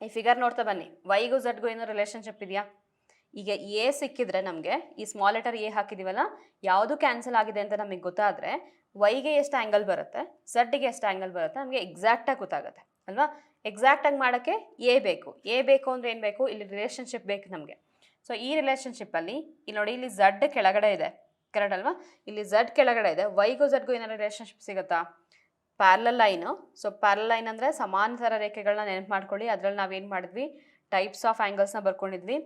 ಈ ಫಿಗರ್ ನೋಡ್ತಾ ಬನ್ನಿ. ವೈಗೂ ಝಡ್ಗೂ ಏನೋ ರಿಲೇಷನ್ಶಿಪ್ ಇದೆಯಾ? ಈಗ ಎ ಸಿಕ್ಕಿದ್ರೆ ನಮಗೆ ಈ ಸ್ಮಾಲ್ ಲೆಟರ್ ಎ ಹಾಕಿದ್ದೀವಲ್ಲ, ಯಾವುದು ಕ್ಯಾನ್ಸಲ್ ಆಗಿದೆ ಅಂತ ನಮಗೆ ಗೊತ್ತಾದರೆ ವೈಗೆ ಎಷ್ಟು ಆ್ಯಂಗಲ್ ಬರುತ್ತೆ, ಝಡ್ಗೆ ಎಷ್ಟು ಆ್ಯಂಗಲ್ ಬರುತ್ತೆ ನಮಗೆ ಎಕ್ಸಾಕ್ಟಾಗಿ ಗೊತ್ತಾಗುತ್ತೆ ಅಲ್ವಾ? ಎಕ್ಸಾಕ್ಟಾಗಿ ಮಾಡೋಕ್ಕೆ ಎ ಬೇಕು ಅಂದರೆ ಏನು ಬೇಕು? ಇಲ್ಲಿ ರಿಲೇಷನ್ಶಿಪ್ ಬೇಕು ನಮಗೆ. ಸೊ ಈ ರಿಲೇಷನ್ಶಿಪ್ಪಲ್ಲಿ ಇಲ್ಲಿ ನೋಡಿ, ಇಲ್ಲಿ ಝಡ್ ಕೆಳಗಡೆ ಇದೆ, ಕರೆಕ್ಟ್ ಅಲ್ವಾ? ಇಲ್ಲಿ ಝಡ್ ಕೆಳಗಡೆ ಇದೆ, ವೈಗೂ ಝಡ್ಗೂ ಏನಾದ್ರು ರಿಲೇಷನ್ಶಿಪ್ ಸಿಗುತ್ತಾ? Parallel line. So parallel line ಅಂದರೆ ಸಮಾಂತರ ರೇಖೆಗಳನ್ನ ನೆನಪು ಮಾಡ್ಕೊಳ್ಳಿ. ಅದರಲ್ಲಿ ನಾವೇನು ಮಾಡಿದ್ವಿ? ಟೈಪ್ಸ್ ಆಫ್ ಆ್ಯಂಗಲ್ಸ್ನ ಬರ್ಕೊಂಡಿದ್ವಿ.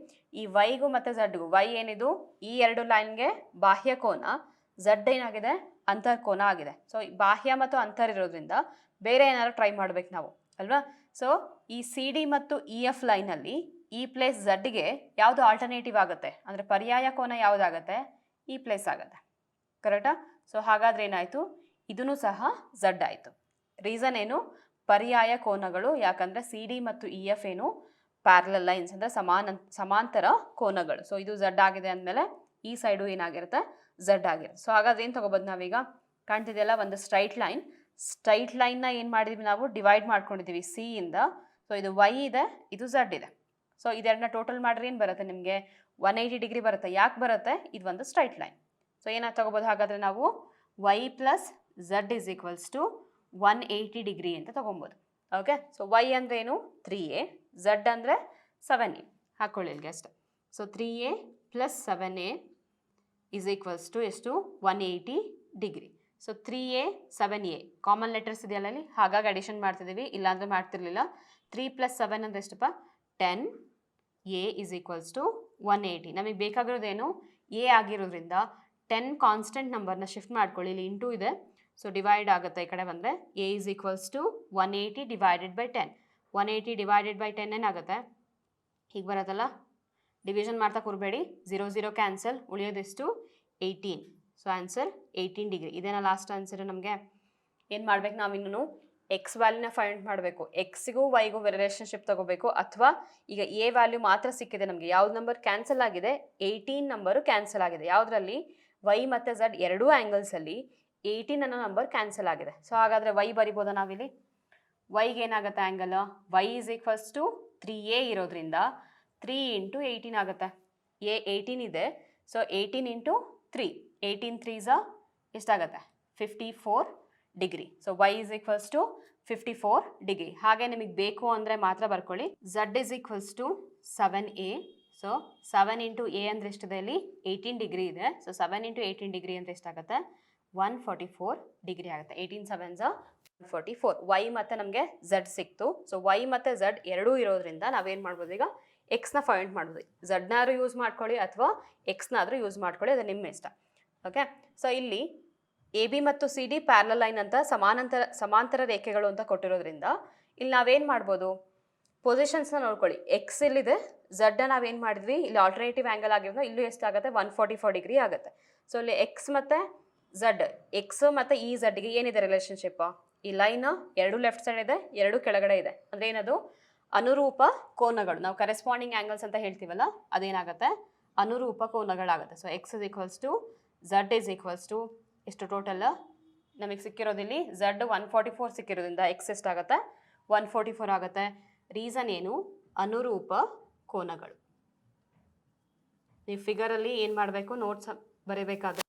ಈ ವೈಗೂ ಮತ್ತು ಝಡ್ಗೂ, ವೈ ಏನಿದು ಈ ಎರಡು ಲೈನ್ಗೆ ಬಾಹ್ಯ ಕೋನ, ಝಡ್ ಏನಾಗಿದೆ ಅಂತರ್ಕೋನ ಆಗಿದೆ. ಸೊ ಬಾಹ್ಯ ಮತ್ತು ಅಂತರ್ ಇರೋದ್ರಿಂದ ಬೇರೆ ಏನಾದ್ರು ಟ್ರೈ ಮಾಡ್ಬೇಕು ನಾವು ಅಲ್ವಾ? ಸೊ ಈ ಸಿ ಡಿ ಮತ್ತು ಇ ಎಫ್ ಲೈನಲ್ಲಿ ಈ ಪ್ಲೇಸ್ ಝಡ್ಗೆ ಯಾವುದು ಆಲ್ಟರ್ನೇಟಿವ್ ಆಗುತ್ತೆ ಅಂದರೆ ಪರ್ಯಾಯ ಕೋನ ಯಾವುದಾಗುತ್ತೆ? ಈ ಪ್ಲೇಸ್ ಆಗುತ್ತೆ, ಕರೆಕ್ಟಾ? ಸೊ ಹಾಗಾದರೆ ಏನಾಯಿತು? ಇದೂ ಸಹ ಝಡ್ ಆಯಿತು. ರೀಸನ್ ಏನು? ಪರ್ಯಾಯ ಕೋನಗಳು. ಯಾಕಂದರೆ ಸಿ ಡಿ ಮತ್ತು ಇ ಎಫ್ ಏನು ಪ್ಯಾರಲಲ್ ಲೈನ್ಸ್ ಅಂದರೆ ಸಮಾಂತರ ಕೋನಗಳು. ಸೊ ಇದು ಝಡ್ ಆಗಿದೆ ಅಂದಮೇಲೆ ಈ ಸೈಡು ಏನಾಗಿರುತ್ತೆ? ಝಡ್ ಆಗಿರುತ್ತೆ. ಸೊ ಹಾಗಾದ್ರೆ ಏನು ತೊಗೋಬೋದು ನಾವೀಗ? ಕಾಣ್ತಿದೆಯಲ್ಲ ಒಂದು ಸ್ಟ್ರೈಟ್ ಲೈನ್ನ ಏನು ಮಾಡಿದ್ವಿ ನಾವು? ಡಿವೈಡ್ ಮಾಡ್ಕೊಂಡಿದ್ದೀವಿ ಸಿ ಇಂದ. ಸೊ ಇದು ವೈ ಇದೆ, ಇದು ಝಡ್ ಇದೆ. ಸೊ ಇದೆರಡನ್ನ ಟೋಟಲ್ ಮಾಡಿದ್ರೆ ಏನು ಬರುತ್ತೆ ನಿಮಗೆ? 180 ಡಿಗ್ರಿ ಬರುತ್ತೆ. ಯಾಕೆ ಬರುತ್ತೆ? ಇದು ಒಂದು ಸ್ಟ್ರೈಟ್ ಲೈನ್. ಸೊ ಏನಾಗಿ ತೊಗೋಬೋದು ಹಾಗಾದರೆ ನಾವು? Y plus z is equals to 180 degree ಅಂತ ತೊಗೊಬೋದು. ಓಕೆ. ಸೊ ವೈ ಅಂದರೆ ಏನು? 3a, ಝಡ್ ಅಂದರೆ 7a. ಹಾಕ್ಕೊಳ್ಳಿ ಇಲ್ಲಿಗೆ ಅಷ್ಟೆ. So 3a plus 7a is equals to ಎಷ್ಟು? 180 degree. So 3a 7a common letters ಇದೆಯಲ್ಲ ಅಲ್ಲಿ, ಹಾಗಾಗಿ ಅಡಿಷನ್ ಮಾಡ್ತಿದ್ದೀವಿ, ಇಲ್ಲಾಂದರೆ ಮಾಡ್ತಿರ್ಲಿಲ್ಲ. 3 + 7 ಅಂದರೆ ಎಷ್ಟಪ್ಪ? 10a is equals to 180. ನಮಗೆ ಬೇಕಾಗಿರೋದೇನು? ಎ ಆಗಿರೋದ್ರಿಂದ 10 ಕಾನ್ಸ್ಟೆಂಟ್ ನಂಬರ್ನ ಶಿಫ್ಟ್ ಮಾಡ್ಕೊಳ್ಳಿ. ಇಲ್ಲಿ ಇಂಟು ಇದೆ, ಸೊ ಡಿವೈಡ್ ಆಗುತ್ತೆ ಈ ಕಡೆ ಬಂದರೆ. A is equals to 180 divided by 10. 180 divided by 10 ಏನಾಗುತ್ತೆ? ಹೀಗೆ ಬರುತ್ತಲ್ಲ, ಡಿವಿಷನ್ ಮಾಡ್ತಾ ಕೂರಬೇಡಿ. 0 0 ಕ್ಯಾನ್ಸಲ್, ಉಳಿಯೋದೆಷ್ಟು? 18. So answer 18 degree. ಇದೇನಾ ಲಾಸ್ಟ್ ಆನ್ಸರ್? ನಮಗೆ ಏನು ಮಾಡ್ಬೇಕು ನಾವಿನ್ನೂ? ಎಕ್ಸ್ ವ್ಯಾಲ್ಯೂನ ಫೈಂಡ್ ಮಾಡಬೇಕು. ಎಕ್ಸಿಗೂ ವೈಗೂ ರಿಲೇಷನ್ಶಿಪ್ ತಗೋಬೇಕು. ಅಥವಾ ಈಗ ಎ ವ್ಯಾಲ್ಯೂ ಮಾತ್ರ ಸಿಕ್ಕಿದೆ ನಮಗೆ, ಯಾವ್ದು ನಂಬರ್ ಕ್ಯಾನ್ಸಲ್ ಆಗಿದೆ? 18 ನಂಬರು ಕ್ಯಾನ್ಸಲ್ ಆಗಿದೆ. ಯಾವುದರಲ್ಲಿ? ವೈ ಮತ್ತು ಝಡ್ ಎರಡೂ ಆ್ಯಂಗಲ್ಸಲ್ಲಿ 18 ಅನ್ನೋ ನಂಬರ್ ಕ್ಯಾನ್ಸಲ್ ಆಗಿದೆ. ಸೊ ಹಾಗಾದರೆ ವೈ ಬರಿಬೋದಾ ನಾವಿಲ್ಲಿ? ವೈಗೆ ಏನಾಗುತ್ತೆ angle? Y is equals to 3a ಇರೋದ್ರಿಂದ 3 × 18 ಆಗುತ್ತೆ. ಎ 18 ಇದೆ, ಸೊ 18 × 3, 18 3s ಎಷ್ಟಾಗುತ್ತೆ? 54 degree. So Y is equals to 54 degree. ಹಾಗೆ ನಿಮಗೆ ಬೇಕು ಅಂದರೆ ಮಾತ್ರ ಬರ್ಕೊಳ್ಳಿ. Z is equals to 7a. So 7 × a ಅಂದರೆ ಎಷ್ಟಿದೆ ಇಲ್ಲಿ? 18 ಡಿಗ್ರಿ ಇದೆ. ಸೊ 7 × 18 ಡಿಗ್ರಿ ಅಂದರೆ ಎಷ್ಟಾಗುತ್ತೆ? 144 ಡಿಗ್ರಿ ಆಗುತ್ತೆ. 18 7s 144. ವೈ ಮತ್ತು ನಮಗೆ ಝಡ್ ಸಿಕ್ತು. ಸೊ ವೈ ಮತ್ತು ಝಡ್ ಎರಡೂ ಇರೋದ್ರಿಂದ ನಾವೇನು ಮಾಡ್ಬೋದು ಈಗ? ಎಕ್ಸ್ನ ಫೈಂಡ್ ಮಾಡ್ಬೋದು. ಝಡ್ನಾದ್ರೂ ಯೂಸ್ ಮಾಡ್ಕೊಳ್ಳಿ ಅಥವಾ ಎಕ್ಸ್ನಾದ್ರೂ ಯೂಸ್ ಮಾಡ್ಕೊಳ್ಳಿ, ಅದು ನಿಮ್ಮ ಇಷ್ಟ. ಓಕೆ. ಸೊ ಇಲ್ಲಿ ಎ ಬಿ ಮತ್ತು ಸಿ ಡಿ ಪ್ಯಾರಲಲ್ ಲೈನ್ ಅಂತ ಸಮಾಂತರ ರೇಖೆಗಳು ಅಂತ ಕೊಟ್ಟಿರೋದ್ರಿಂದ ಇಲ್ಲಿ ನಾವೇನು ಮಾಡ್ಬೋದು? ಪೊಸಿಷನ್ಸ್ನ ನೋಡ್ಕೊಳ್ಳಿ. ಎಕ್ಸ್ ಇಲ್ಲಿದೆ, ಝಡ್ನ ನಾವೇನು ಮಾಡಿದ್ವಿ? ಇಲ್ಲಿ ಆಲ್ಟರ್ನೇಟಿವ್ ಆ್ಯಂಗಲ್ ಆಗಿರೋದು, ಇಲ್ಲೂ ಎಷ್ಟಾಗುತ್ತೆ? 144 ಡಿಗ್ರಿ ಆಗುತ್ತೆ. ಸೊ ಇಲ್ಲಿ ಎಕ್ಸ್ ಮತ್ತು ಝಡ್, ಎಕ್ಸ್ ಮತ್ತು ಈ ಝಡ್ಗೆ ಏನಿದೆ ರಿಲೇಷನ್ಶಿಪ್? ಈ ಲೈನ್ ಎರಡು ಲೆಫ್ಟ್ ಸೈಡ್ ಇದೆ, ಎರಡು ಕೆಳಗಡೆ ಇದೆ. ಅಂದರೆ ಏನದು? ಅನುರೂಪ ಕೋನಗಳು. ನಾವು ಕರೆಸ್ಪಾಂಡಿಂಗ್ ಆ್ಯಂಗಲ್ಸ್ ಅಂತ ಹೇಳ್ತೀವಲ್ಲ, ಅದೇನಾಗುತ್ತೆ? ಅನುರೂಪ ಕೋನಗಳಾಗುತ್ತೆ. So X is equals to Z is equals to ಎಷ್ಟು ಟೋಟಲ್ ನಮಗೆ ಸಿಕ್ಕಿರೋದಿಲ್ಲಿ? ಝಡ್ 144 ಸಿಕ್ಕಿರೋದ್ರಿಂದ ಎಕ್ಸ್ ಎಷ್ಟಾಗುತ್ತೆ? 144 ಆಗುತ್ತೆ. ರೀಸನ್ ಏನು? ಅನುರೂಪ ಕೋನಗಳು. ನೀವು ಫಿಗರಲ್ಲಿ ಏನು ಮಾಡಬೇಕು? ನೋಟ್ಸ್ ಬರೀಬೇಕಾದ್ರೆ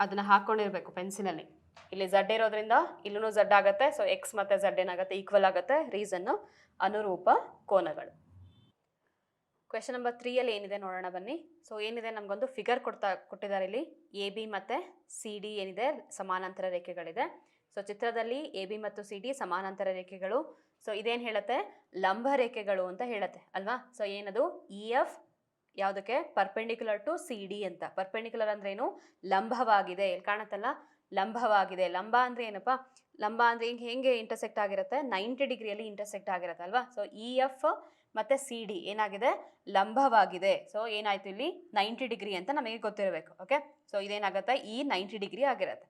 ಅದನ್ನು ಹಾಕ್ಕೊಂಡಿರ್ಬೇಕು ಪೆನ್ಸಿಲಲ್ಲಿ. ಇಲ್ಲಿ ಝಡ್ ಇರೋದ್ರಿಂದ ಇಲ್ಲೂ ಝಡ್ ಆಗುತ್ತೆ. ಸೊ ಎಕ್ಸ್ ಮತ್ತು ಝಡ್ ಏನಾಗುತ್ತೆ? ಈಕ್ವಲ್ ಆಗುತ್ತೆ. ರೀಸನ್ನು ಅನುರೂಪ ಕೋನಗಳು. ಕ್ವೆಶನ್ ನಂಬರ್ 3 ಏನಿದೆ ನೋಡೋಣ ಬನ್ನಿ. ಸೊ ಏನಿದೆ, ನಮಗೊಂದು ಫಿಗರ್ ಕೊಟ್ಟಿದ್ದಾರೆ ಇಲ್ಲಿ. ಎ ಬಿ ಮತ್ತು ಸಿ ಡಿ ಏನಿದೆ ಸಮಾನಾಂತರ ರೇಖೆಗಳಿದೆ. ಸೊ ಚಿತ್ರದಲ್ಲಿ ಎ ಬಿ ಮತ್ತು ಸಿ ಡಿ ಸಮಾನಾಂತರ ರೇಖೆಗಳು. ಸೊ ಇದೇನು ಹೇಳುತ್ತೆ? ಲಂಬ ರೇಖೆಗಳು ಅಂತ ಹೇಳುತ್ತೆ ಅಲ್ವಾ? ಸೊ ಏನದು? ಇ ಎಫ್ ಯಾವುದಕ್ಕೆ? ಪರ್ಪೆಂಡಿಕ್ಯುಲರ್ ಟು ಸಿ ಡಿ ಅಂತ. ಪರ್ಪೆಂಡಿಕ್ಯುಲರ್ ಅಂದ್ರೆ ಏನು? ಲಂಬವಾಗಿದೆ. ಇಲ್ಲಿ ಕಾಣುತ್ತಲ್ಲ, ಲಂಬವಾಗಿದೆ. ಲಂಬ ಅಂದರೆ ಏನಪ್ಪ? ಲಂಬ ಅಂದರೆ ಹೆಂಗೆ ಇಂಟರ್ಸೆಕ್ಟ್ ಆಗಿರುತ್ತೆ? 90 ಡಿಗ್ರಿಯಲ್ಲಿ ಇಂಟರ್ಸೆಕ್ಟ್ ಆಗಿರುತ್ತೆ ಅಲ್ವಾ? ಸೊ ಇ ಎಫ್ ಮತ್ತು ಸಿ ಡಿ ಏನಾಗಿದೆ? ಲಂಬವಾಗಿದೆ. ಸೊ ಏನಾಯಿತು ಇಲ್ಲಿ? 90 ಡಿಗ್ರಿ ಅಂತ ನಮಗೆ ಗೊತ್ತಿರಬೇಕು. ಓಕೆ. ಸೊ ಇದೇನಾಗುತ್ತೆ? ಈ 90 ಡಿಗ್ರಿ ಆಗಿರುತ್ತೆ.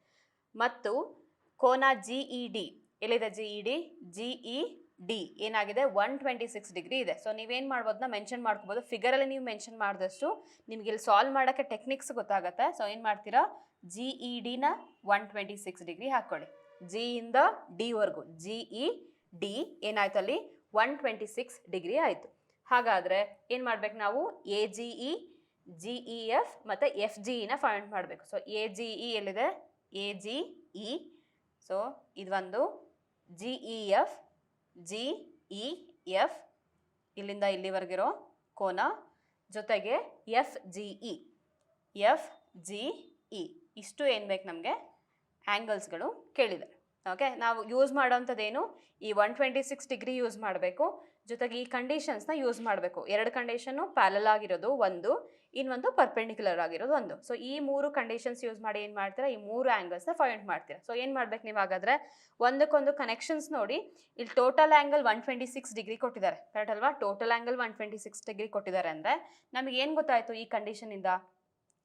ಮತ್ತು ಕೋನ ಜಿ ಇ ಡಿ ಎಲ್ಲಿದೆ? G E D, G E D ಏನಾಗಿದೆ 126 ಡಿಗ್ರಿ ಇದೆ. ಸೊ ನೀವೇನು ಮಾಡ್ಬೋದನ್ನ ಮೆನ್ಷನ್ ಮಾಡ್ಕೋಬೋದು. ಫಿಗರಲ್ಲಿ ನೀವು ಮೆನ್ಷನ್ ಮಾಡಿದಷ್ಟು ನಿಮ್ಗೆ ಇಲ್ಲಿ ಸಾಲ್ವ್ ಮಾಡೋಕ್ಕೆ ಟೆಕ್ನಿಕ್ಸ್ ಗೊತ್ತಾಗುತ್ತೆ. ಸೊ ಏನು ಮಾಡ್ತೀರಾ, ಜಿ ಇ ಡಿನ 126 ಡಿಗ್ರಿ ಹಾಕ್ಕೊಳ್ಳಿ. ಜಿ ಇಂದ ಡಿ ವರ್ಗು ಜಿ ಇ ಡಿ ಏನಾಯ್ತು ಅಲ್ಲಿ 126 ಡಿಗ್ರಿ ಆಯಿತು. ಹಾಗಾದರೆ ಏನು ಮಾಡ್ಬೇಕು ನಾವು, A G E, G E F ಮತ್ತು ಎಫ್ ಜಿ ಇನ ಫೈಂಡ್ ಮಾಡಬೇಕು. ಸೊ ಎ ಜಿ ಇ ಎಲ್ಲಿದೆ, ಎ ಜಿ ಇ, ಸೊ ಇದೊಂದು G E F, G E F ಇಲ್ಲಿಂದ ಇಲ್ಲಿವರೆಗಿರೋ ಕೋನ, ಜೊತೆಗೆ F G E, F G E ಇಷ್ಟು ಏನು ಬೇಕು ನಮಗೆ ಆ್ಯಂಗಲ್ಸ್ಗಳು ಕೇಳಿದೆ. ಓಕೆ, ನಾವು ಯೂಸ್ ಮಾಡೋವಂಥದ್ದೇನು, ಈ 126 ಡಿಗ್ರಿ ಯೂಸ್ ಮಾಡಬೇಕು, ಜೊತೆಗೆ ಈ ಕಂಡೀಷನ್ಸ್ನ ಯೂಸ್ ಮಾಡಬೇಕು. ಎರಡು ಕಂಡೀಷನ್ನು ಪ್ಯಾರಲ್ ಆಗಿರೋದು ಒಂದು, ಇನ್ನೊಂದು ಪರ್ಪೆಂಡಿಕ್ಯುಲರ್ ಆಗಿರೋದು ಒಂದು. ಸೊ ಈ ಮೂರು ಕಂಡೀಷನ್ಸ್ ಯೂಸ್ ಮಾಡಿ ಏನು ಮಾಡ್ತೀರಾ, ಈ ಮೂರು ಆ್ಯಂಗಲ್ಸ್ನ ಫೈಂಡ್ ಮಾಡ್ತೀರಾ. ಸೊ ಏನು ಮಾಡ್ಬೇಕು ನೀವು ಹಾಗಾದರೆ, ಒಂದಕ್ಕೊಂದು ಕನೆಕ್ಷನ್ಸ್ ನೋಡಿ. ಇಲ್ಲಿ ಟೋಟಲ್ ಆ್ಯಂಗಲ್ 126 ಡಿಗ್ರಿ ಕೊಟ್ಟಿದ್ದಾರೆ, ಕರೆಕ್ಟ್ ಅಲ್ವಾ? ಟೋಟಲ್ ಆ್ಯಂಗಲ್ 126 ಡಿಗ್ರಿ ಕೊಟ್ಟಿದ್ದಾರೆ ಅಂದರೆ ನಮಗೆ ಏನು ಗೊತ್ತಾಯಿತು ಈ ಕಂಡೀಷನಿಂದ?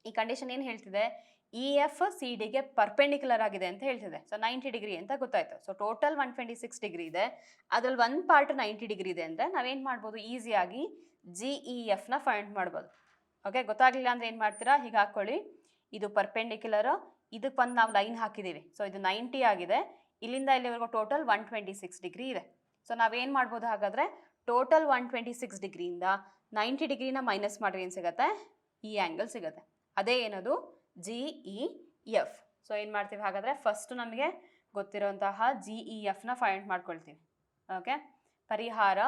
ಈ ಕಂಡೀಷನ್ ಏನು ಹೇಳ್ತಿದೆ, ಇ ಎಫ್ ಸಿ ಡಿಗೆ ಪರ್ಪೆಂಡಿಕ್ಯುಲರ್ ಆಗಿದೆ ಅಂತ ಹೇಳ್ತಿದೆ. ಸೊ 90 ಡಿಗ್ರಿ ಅಂತ ಗೊತ್ತಾಯ್ತು. ಸೊ ಟೋಟಲ್ 126 ಡಿಗ್ರಿ ಇದೆ, ಅದರಲ್ಲಿ ಒಂದು ಪಾರ್ಟ್ 90 ಡಿಗ್ರಿ ಇದೆ ಅಂದರೆ ನಾವೇನು ಮಾಡ್ಬೋದು, ಈಸಿಯಾಗಿ ಜಿ ಇ ಎಫ್ನ ಫೈಂಡ್ ಮಾಡ್ಬೋದು. ಓಕೆ, ಗೊತ್ತಾಗಲಿಲ್ಲ ಅಂದರೆ ಏನು ಮಾಡ್ತೀರಾ, ಹೀಗೆ ಹಾಕ್ಕೊಳ್ಳಿ. ಇದು ಪರ್ಪೆಂಡಿಕ್ಯುಲರ್, ಇದಕ್ಕೆ ಬಂದು ನಾವು ಲೈನ್ ಹಾಕಿದ್ದೀವಿ. ಸೊ ಇದು 90 ಆಗಿದೆ, ಇಲ್ಲಿಂದ ಇಲ್ಲಿವರೆಗೂ ಟೋಟಲ್ 126 ಡಿಗ್ರಿ ಇದೆ. ಸೊ ನಾವೇನು ಮಾಡ್ಬೋದು ಹಾಗಾದರೆ, ಟೋಟಲ್ 126 ಡಿಗ್ರಿಯಿಂದ 90 ಡಿಗ್ರಿನ ಮೈನಸ್ ಮಾಡಿದ್ರೆ ಏನು ಸಿಗುತ್ತೆ, ಈ ಆ್ಯಂಗಲ್ ಸಿಗುತ್ತೆ. ಅದೇ ಏನದು, ಜಿ ಇ ಎಫ್. ಸೊ ಏನು ಮಾಡ್ತೀವಿ ಹಾಗಾದರೆ, ಫಸ್ಟು ನಮಗೆ ಗೊತ್ತಿರೋಂತಹ ಜಿ ಇ ಎಫ್ನ ಫೈಂಡ್ ಮಾಡ್ಕೊಳ್ತೀವಿ. ಓಕೆ, ಪರಿಹಾರ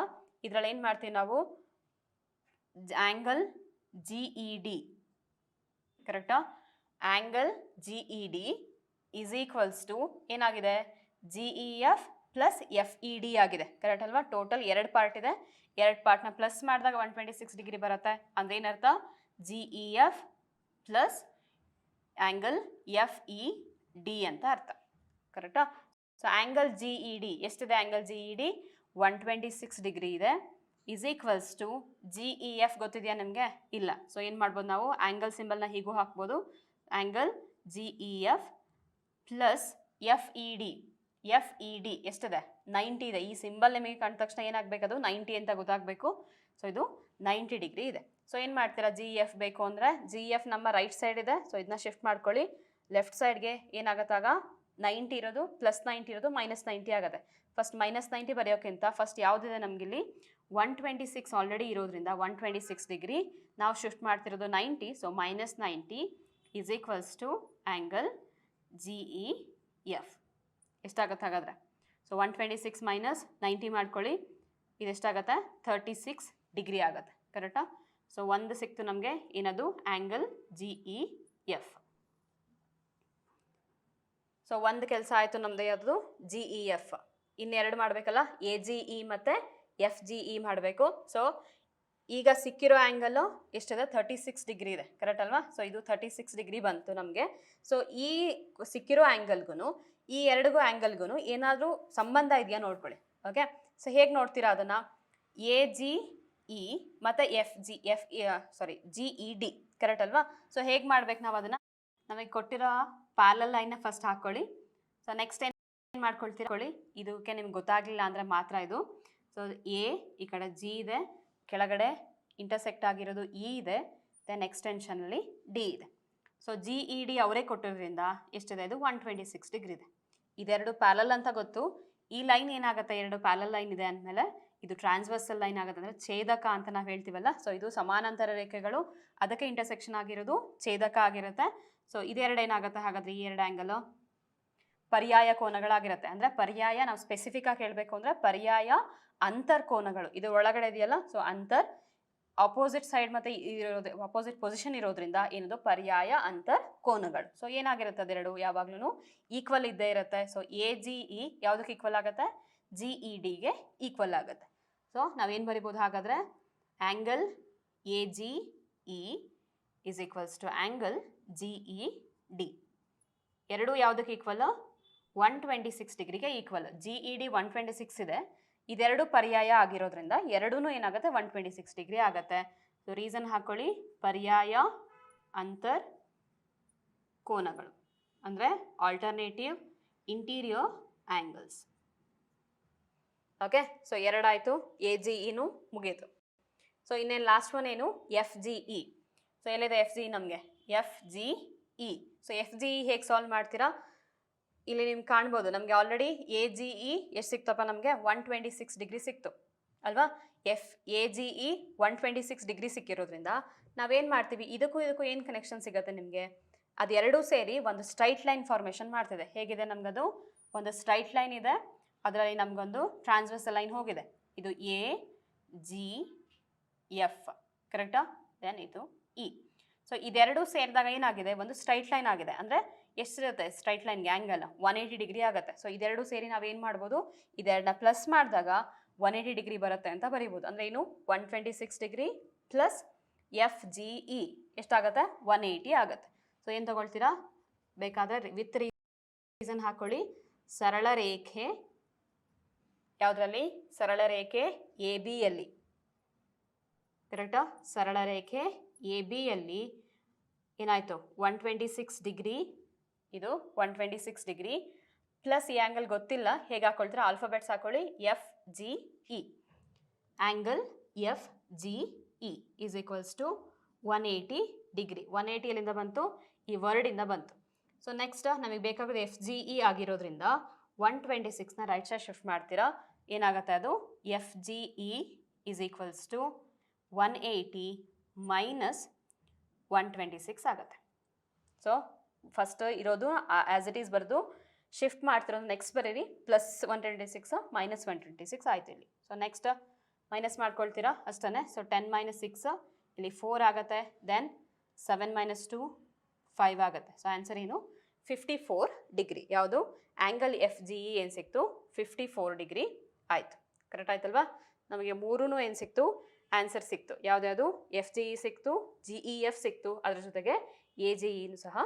ಇದರಲ್ಲಿ ಏನು ಮಾಡ್ತೀವಿ ನಾವು, ಆ್ಯಂಗಲ್ ಜಿ ಇ ಡಿ, ಕರೆಕ್ಟಾ? Angle G E D is equals to ಏನಾಗಿದೆ, G E F plus F E D ಆಗಿದೆ, ಕರೆಕ್ಟ್ ಅಲ್ವಾ? ಟೋಟಲ್ ಎರಡು ಪಾರ್ಟ್ ಇದೆ, ಎರಡು ಪಾರ್ಟ್ನ ಪ್ಲಸ್ ಮಾಡಿದಾಗ 126 ಡಿಗ್ರಿ ಬರುತ್ತೆ. ಅಂದ್ರೆ ಏನರ್ಥ, G E F plus angle F E D ಅಂತ ಅರ್ಥ, ಕರೆಕ್ಟಾ? So angle G E D ಎಷ್ಟಿದೆ, angle G E D 126 degree ಇದೆ, is equals to G E F ಗೊತ್ತಿದೆಯಾ ನಿಮಗೆ? ಇಲ್ಲ. ಸೊ ಏನು ಮಾಡ್ಬೋದು ನಾವು, ಆ್ಯಂಗಲ್ ಸಿಂಬಲ್ನ ಹೀಗೂ ಹಾಕ್ಬೋದು, angle G E F plus F E D. F E D ಎಷ್ಟಿದೆ, 90 ಇದೆ. ಈ ಸಿಂಬಲ್ ನಿಮಗೆ ಕಂಡ ತಕ್ಷಣ ಏನಾಗಬೇಕು, ಅದು 90 ಅಂತ ಗೊತ್ತಾಗಬೇಕು. ಸೊ ಇದು 90 ಡಿಗ್ರಿ ಇದೆ. ಸೊ ಏನು ಮಾಡ್ತೀರಾ, ಜಿ ಎಫ್ ಬೇಕು ಅಂದರೆ, ಜಿ ಎಫ್ ನಮ್ಮ ರೈಟ್ ಸೈಡ್ ಇದೆ, ಸೊ ಇದನ್ನ ಶಿಫ್ಟ್ ಮಾಡ್ಕೊಳ್ಳಿ. ಲೆಫ್ಟ್ ಸೈಡ್ಗೆ ಏನಾಗತ್ತಾಗ 90 ಇರೋದು ಪ್ಲಸ್ 90 ಇರೋದು ಮೈನಸ್ 90 ಆಗುತ್ತೆ. ಫಸ್ಟ್ ಮೈನಸ್ 90 ಬರೆಯೋಕ್ಕಿಂತ ಫಸ್ಟ್ ಯಾವುದಿದೆ ನಮಗಿಲ್ಲಿ 126 ಆಲ್ರೆಡಿ ಇರೋದ್ರಿಂದ 126 ಡಿಗ್ರಿ ನಾವು ಶಿಫ್ಟ್ ಮಾಡ್ತಿರೋದು 90. So minus 90 is equals to angle G E F. ಎಷ್ಟಾಗುತ್ತೆ ಹಾಗಾದರೆ, ಸೊ 126 ಮೈನಸ್ 90 ಮಾಡ್ಕೊಳ್ಳಿ, ಇದೆಷ್ಟಾಗುತ್ತೆ 36 ಡಿಗ್ರಿ ಆಗುತ್ತೆ, ಕರೆಕ್ಟಾ? ಸೊ ಒಂದು ಸಿಕ್ತು ನಮಗೆ, ಏನದು angle G E F. So ಒಂದು ಕೆಲಸ ಆಯಿತು ನಮ್ಮದು, ಯಾವುದು ಜಿ ಇ ಎಫ್. ಇನ್ನೆರಡು ಮಾಡಬೇಕಲ್ಲ, ಎ ಜಿ ಇ ಮತ್ತು ಎಫ್ ಜಿ ಇ ಮಾಡಬೇಕು. ಸೊ ಈಗ ಸಿಕ್ಕಿರೋ ಆ್ಯಂಗಲ್ಲು ಎಷ್ಟಿದೆ, 36 ಡಿಗ್ರಿ ಇದೆ, ಕರೆಕ್ಟ್ ಅಲ್ವಾ? ಸೊ ಇದು 36 ಡಿಗ್ರಿ ಬಂತು ನಮಗೆ. ಸೊ ಈ ಸಿಕ್ಕಿರೋ ಆ್ಯಂಗಲ್ಗೂ ಈ ಎರಡಿಗೂ ಆ್ಯಂಗಲ್ಗೂ ಏನಾದರೂ ಸಂಬಂಧ ಇದೆಯಾ ನೋಡ್ಕೊಳ್ಳಿ. ಓಕೆ, ಸೊ ಹೇಗೆ ನೋಡ್ತೀರಾ ಅದನ್ನು, ಎ ಜಿ ಇ ಮತ್ತು ಜಿ ಇ ಡಿ, ಕರೆಕ್ಟ್ ಅಲ್ವಾ? ಸೊ ಹೇಗೆ ಮಾಡ್ಬೇಕು ನಾವು ಅದನ್ನು, ನಮಗೆ ಕೊಟ್ಟಿರೋ ಪ್ಯಾರಲಲ್ ಲೈನ್ನ ಫಸ್ಟ್ ಹಾಕ್ಕೊಳ್ಳಿ. ಸೊ ನೆಕ್ಸ್ಟ್ ಏನು ಮಾಡ್ಕೊಳ್ತೀರಿ, ಇದಕ್ಕೆ ನಿಮ್ಗೆ ಗೊತ್ತಾಗಲಿಲ್ಲ ಅಂದರೆ ಮಾತ್ರ ಇದು. ಸೊ ಎ ಈ ಕಡೆ ಜಿ ಇದೆ, ಕೆಳಗಡೆ ಇಂಟರ್ಸೆಕ್ಟ್ ಆಗಿರೋದು ಇ ಇದೆ, ದೆನ್ ಎಕ್ಸ್ಟೆನ್ಷನಲ್ಲಿ ಡಿ ಇದೆ. ಸೊ ಜಿ ಇ ಡಿ ಅವರೇ ಕೊಟ್ಟಿರೋದ್ರಿಂದ ಎಷ್ಟಿದೆ, ಇದು 126 ಡಿಗ್ರಿ ಇದೆ. ಇದೆರಡು ಪ್ಯಾರಲಲ್ ಅಂತ ಗೊತ್ತು. ಈ ಲೈನ್ ಏನಾಗುತ್ತೆ, ಎರಡು ಪ್ಯಾರಲಲ್ ಲೈನ್ ಇದೆ ಅಂದಮೇಲೆ ಇದು ಟ್ರಾನ್ಸ್ವರ್ಸಲ್ ಲೈನ್ ಆಗುತ್ತೆ, ಅಂದರೆ ಛೇದಕ ಅಂತ ನಾವು ಹೇಳ್ತೀವಲ್ಲ. ಸೊ ಇದು ಸಮಾನಾಂತರ ರೇಖೆಗಳು, ಅದಕ್ಕೆ ಇಂಟರ್ಸೆಕ್ಷನ್ ಆಗಿರೋದು ಛೇದಕ ಆಗಿರುತ್ತೆ. ಸೊ ಇದೆರಡು ಏನಾಗುತ್ತೆ ಹಾಗಾದರೆ, ಈ ಎರಡು ಆ್ಯಂಗಲು ಪರ್ಯಾಯ ಕೋನಗಳಾಗಿರುತ್ತೆ. ಅಂದರೆ ಪರ್ಯಾಯ, ನಾವು ಸ್ಪೆಸಿಫಿಕ್ ಆಗಿ ಹೇಳಬೇಕು ಅಂದರೆ ಪರ್ಯಾಯ ಅಂತರ್ ಕೋನಗಳು. ಇದು ಒಳಗಡೆ ಇದೆಯಲ್ಲ, ಸೊ ಅಂತರ್ ಅಪೋಸಿಟ್ ಸೈಡ್ ಮತ್ತು ಇರೋದು ಅಪೋಸಿಟ್ ಪೊಸಿಷನ್ ಇರೋದ್ರಿಂದ ಏನದು ಪರ್ಯಾಯ ಅಂತರ್ ಕೋನಗಳು. ಸೊ ಏನಾಗಿರುತ್ತೆ, ಅದೆರಡು ಯಾವಾಗ್ಲೂ ಈಕ್ವಲ್ ಇದ್ದೇ ಇರುತ್ತೆ. ಸೊ ಎ ಜಿ ಇ ಯಾವುದಕ್ಕೆ ಈಕ್ವಲ್ ಆಗುತ್ತೆ, ಜಿ ಇ ಡಿಗೆ ಈಕ್ವಲ್ ಆಗುತ್ತೆ. ಸೊ ನಾವೇನು ಬರಿಬೋದು ಹಾಗಾದರೆ, angle A G E is equals to angle G E D. ಎರಡೂ ಯಾವುದಕ್ಕೆ ಈಕ್ವಲ್, 126 ಡಿಗ್ರಿಗೆ ಈಕ್ವಲ್. ಜಿ ಇ ಡಿ 126 ಇದೆ, ಇದೆರಡು ಪರ್ಯಾಯ ಆಗಿರೋದ್ರಿಂದ ಎರಡೂ ಏನಾಗುತ್ತೆ 126 ಡಿಗ್ರಿ ಆಗುತ್ತೆ. ಸೊ ರೀಸನ್ ಹಾಕ್ಕೊಳ್ಳಿ, ಪರ್ಯಾಯ ಅಂತರ್ ಕೋನಗಳು ಅಂದರೆ alternative interior angles. Okay. So ಎರಡಾಯಿತು, ಎ ಜಿ ಇನು ಮುಗೀತು. ಸೊ ಇನ್ನೇನು ಲಾಸ್ಟ್ ಒನ್ ಏನು, ಎಫ್ ಜಿ ಇ. ಸೊ ಎಲ್ಲಿದೆ ಎಫ್ ಜಿ ನಮಗೆ, F G E. So F G E ಹೇಗೆ ಸಾಲ್ವ್ ಮಾಡ್ತೀರಾ, ಇಲ್ಲಿ ನಿಮ್ಗೆ ಕಾಣ್ಬೋದು ನಮಗೆ ಆಲ್ರೆಡಿ ಎ ಜಿ ಇ ಎಷ್ಟು ಸಿಕ್ತಪ್ಪ ನಮಗೆ 126 ಡಿಗ್ರಿ ಸಿಕ್ತು ಅಲ್ವಾ. ಎ ಜಿ ಇ 126 ಡಿಗ್ರಿ ಸಿಕ್ಕಿರೋದ್ರಿಂದ ನಾವೇನು ಮಾಡ್ತೀವಿ, ಇದಕ್ಕೂ ಏನು ಕನೆಕ್ಷನ್ ಸಿಗುತ್ತೆ ನಿಮಗೆ, ಅದೆರಡೂ ಸೇರಿ ಒಂದು ಸ್ಟ್ರೈಟ್ ಲೈನ್ ಫಾರ್ಮೇಷನ್ ಮಾಡ್ತಿದೆ. ಹೇಗಿದೆ ನಮಗದು, ಒಂದು ಸ್ಟ್ರೈಟ್ ಲೈನ್ ಇದೆ, ಅದರಲ್ಲಿ ನಮಗೊಂದು ಟ್ರಾನ್ಸ್ವರ್ಸಲ್ ಲೈನ್ ಹೋಗಿದೆ. ಇದು ಎ ಜಿ ಎಫ್ ಕರೆಕ್ಟಾ, ದೆನ್ ಇದು ಇ. ಸೊ ಇದೆರಡೂ ಸೇರಿದಾಗ ಏನಾಗಿದೆ, ಒಂದು ಸ್ಟ್ರೈಟ್ ಲೈನ್ ಆಗಿದೆ. ಅಂದರೆ ಎಷ್ಟಿರುತ್ತೆ ಸ್ಟ್ರೈಟ್ ಲೈನ್ಗೆ ಆ್ಯಂಗಲ್ 180 ಡಿಗ್ರಿ ಆಗುತ್ತೆ. ಸೊ ಇದೆರಡು ಸೇರಿ ನಾವೇನು ಮಾಡ್ಬೋದು, ಇದೆರಡನ್ನ ಪ್ಲಸ್ ಮಾಡಿದಾಗ 180 ಡಿಗ್ರಿ ಬರುತ್ತೆ ಅಂತ ಬರೀಬೋದು. ಅಂದರೆ ಏನು 126 degree plus F G E ಎಷ್ಟಾಗುತ್ತೆ 180 ಆಗುತ್ತೆ. ಸೊ ಏನು ತಗೊಳ್ತೀರಾ, ಬೇಕಾದರೆ ವಿತ್ ರೀಸನ್ ಹಾಕ್ಕೊಳ್ಳಿ. ಸರಳ ರೇಖೆ ಯಾವುದರಲ್ಲಿ, ಸರಳ ರೇಖೆ ಎ ಬಿಯಲ್ಲಿ ಕರೆಕ್ಟಾ. ಸರಳ ರೇಖೆ ಎ ಬಿಯಲ್ಲಿ ಏನಾಯಿತು 126 ಡಿಗ್ರಿ, ಇದು 126 ಡಿಗ್ರಿ ಪ್ಲಸ್ ಈ ಆ್ಯಂಗಲ್ ಗೊತ್ತಿಲ್ಲ, ಹೇಗೆ ಹಾಕ್ಕೊಳ್ತೀರಾ, ಆಲ್ಫಾಬೆಟ್ಸ್ ಹಾಕೊಳ್ಳಿ, F G E. Angle F G E is equals to 180 degree. 180 ಎಲ್ಲಿಂದ ಬಂತು, ಈ ವರ್ಡಿಂದ ಬಂತು. ಸೊ ನೆಕ್ಸ್ಟ್ ನಮಗೆ ಬೇಕಾಗೋದು ಎಫ್ ಜಿ ಇ ಆಗಿರೋದ್ರಿಂದ 126ನ ರೈಟ್ ಸೈಡ್ ಶಿಫ್ಟ್ ಮಾಡ್ತೀರಾ, ಏನಾಗುತ್ತೆ ಅದು F G E is equals to 180 minus 126 ಆಗುತ್ತೆ. ಸೊ ಫಸ್ಟ್ ಇರೋದು ಆ್ಯಸ್ ಇಟ್ ಈಸ್ ಬರೆದು ಶಿಫ್ಟ್ ಮಾಡ್ತಿರೋದು, ನೆಕ್ಸ್ಟ್ ಬರೀರಿ ಪ್ಲಸ್ 126 ಮೈನಸ್ 126 ಆಯಿತು ಇಲ್ಲಿ. ಸೊ ನೆಕ್ಸ್ಟ್ ಮೈನಸ್ ಮಾಡ್ಕೊಳ್ತೀರಾ ಅಷ್ಟೇ. ಸೊ 10 ಮೈನಸ್ 6 ಇಲ್ಲಿ 4 ಆಗುತ್ತೆ, ದೆನ್ 7 ಮೈನಸ್ 2 5 ಆಗುತ್ತೆ. ಸೊ ಆನ್ಸರ್ ಏನು 54 ಡಿಗ್ರಿ. ಯಾವುದು ಆ್ಯಂಗಲ್ ಎಫ್ ಜಿ ಇ ಏನು ಸಿಕ್ತು 54 ಡಿಗ್ರಿ ಆಯಿತು. ಕರೆಕ್ಟ್ ಆಯ್ತಲ್ವಾ, ನಮಗೆ ಮೂರೂ ಏನು ಸಿಕ್ತು, ಆನ್ಸರ್ ಸಿಕ್ತು. ಯಾವುದ್ಯಾವುದು, ಎಫ್ ಜಿ ಇ ಸಿಕ್ತು, ಜಿ ಇ ಎಫ್ ಸಿಕ್ತು, ಅದ್ರ ಜೊತೆಗೆ ಎ ಜಿ ಇನು ಸಹ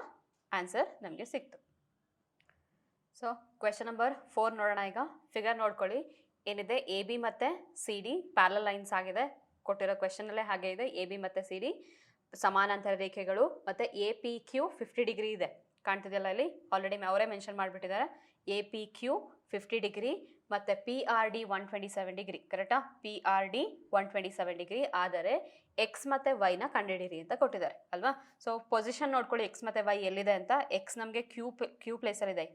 ಆನ್ಸರ್ ನಮಗೆ ಸಿಕ್ತು. ಸೊ ಕ್ವೆಶನ್ ನಂಬರ್ 4 ನೋಡೋಣ. ಈಗ ಫಿಗರ್ ನೋಡ್ಕೊಳ್ಳಿ, ಏನಿದೆ ಎ ಬಿ ಮತ್ತು ಸಿ ಡಿ ಪ್ಯಾರಲಲ್ ಲೈನ್ಸ್ ಆಗಿದೆ. ಕೊಟ್ಟಿರೋ ಕ್ವೆಶನಲ್ಲೇ ಹಾಗೆ ಇದೆ, ಎ ಬಿ ಮತ್ತು ಸಿ ಡಿ ಸಮಾನಾಂತರ ರೇಖೆಗಳು, ಮತ್ತು ಎ ಪಿ ಕ್ಯೂ 50 ಡಿಗ್ರಿ ಇದೆ. ಕಾಣ್ತಿದೆಯಲ್ಲ ಇಲ್ಲಿ, ಆಲ್ರೆಡಿ ಅವರೇ ಮೆನ್ಷನ್ ಮಾಡಿಬಿಟ್ಟಿದ್ದಾರೆ. ಎ ಪಿ ಕ್ಯೂ 50 ಡಿಗ್ರಿ ಮತ್ತು ಪಿ ಆರ್ ಡಿ 127 ಡಿಗ್ರಿ. ಕರೆಕ್ಟಾ, ಪಿ ಆರ್ ಡಿ 127 ಡಿಗ್ರಿ. ಆದರೆ ಎಕ್ಸ್ ಮತ್ತು ವೈನ ಕಂಡುಹಿಡಿಯಿರಿ ಅಂತ ಕೊಟ್ಟಿದ್ದಾರೆ ಅಲ್ವಾ. ಸೊ ಪೊಸಿಷನ್ ನೋಡ್ಕೊಳ್ಳಿ, ಎಕ್ಸ್ ಮತ್ತು ವೈ ಎಲ್ಲಿದೆ ಅಂತ. ಎಕ್ಸ್ ನಮಗೆ ಕ್ಯೂ ಪ್ಲೇಸಲ್ಲಿದೆ.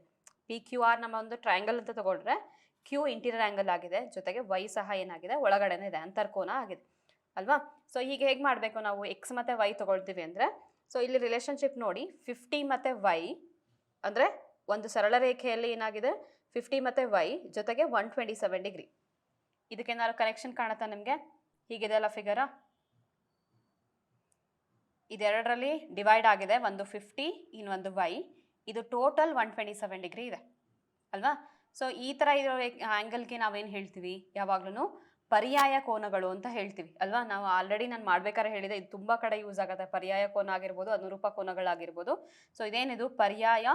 ಪಿ ಕ್ಯೂ ಆರ್ ನಮ್ಮ ಒಂದು ಟ್ರಯಾಂಗಲ್ ಅಂತ ತಗೊಂಡ್ರೆ ಕ್ಯೂ ಇಂಟೀರಿಯರ್ ಆ್ಯಂಗಲ್ ಆಗಿದೆ, ಜೊತೆಗೆ ವೈ ಸಹ ಏನಾಗಿದೆ ಒಳಗಡೆನೇ ಇದೆ, ಅಂತರ್ಕೋನ ಆಗಿದೆ ಅಲ್ವಾ. ಸೊ ಹೀಗೆ ಹೇಗೆ ಮಾಡಬೇಕು ನಾವು, ಎಕ್ಸ್ ಮತ್ತು ವೈ ತೊಗೊಳ್ತೀವಿ ಅಂದರೆ, ಸೊ ಇಲ್ಲಿ ರಿಲೇಷನ್ಶಿಪ್ ನೋಡಿ, 50 ಮತ್ತು ವೈ ಅಂದರೆ ಒಂದು ಸರಳ ರೇಖೆಯಲ್ಲಿ ಏನಾಗಿದೆ 50 ಮತ್ತು ವೈ ಜೊತೆಗೆ 127 ಡಿಗ್ರಿ. ಇದಕ್ಕೇನಾದ್ರು ಕನೆಕ್ಷನ್ ಕಾಣುತ್ತಾ ನಿಮಗೆ, ಹೀಗಿದೆ ಅಲ್ಲ ಫಿಗರ, ಇದೆರಡರಲ್ಲಿ ಡಿವೈಡ್ ಆಗಿದೆ, ಒಂದು 50 ಇನ್ನೊಂದು ವೈ, ಇದು ಟೋಟಲ್ 127 ಡಿಗ್ರಿ ಇದೆ ಅಲ್ವಾ. ಸೊ ಈ ಥರ ಇರೋ ಆ್ಯಂಗಲ್ಗೆ ನಾವೇನು ಹೇಳ್ತೀವಿ, ಯಾವಾಗ್ಲೂ ಪರ್ಯಾಯ ಕೋನಗಳು ಅಂತ ಹೇಳ್ತೀವಿ ಅಲ್ವಾ. ನಾವು ಆಲ್ರೆಡಿ ನಾನು ಮಾಡ್ಬೇಕಾದ್ರೆ ಹೇಳಿದೆ, ಇದು ತುಂಬ ಕಡೆ ಯೂಸ್ ಆಗುತ್ತೆ. ಪರ್ಯಾಯ ಕೋನ ಆಗಿರ್ಬೋದು, ಅನುರೂಪ ಕೋನಗಳಾಗಿರ್ಬೋದು. ಸೊ ಇದೇನಿದು ಪರ್ಯಾಯ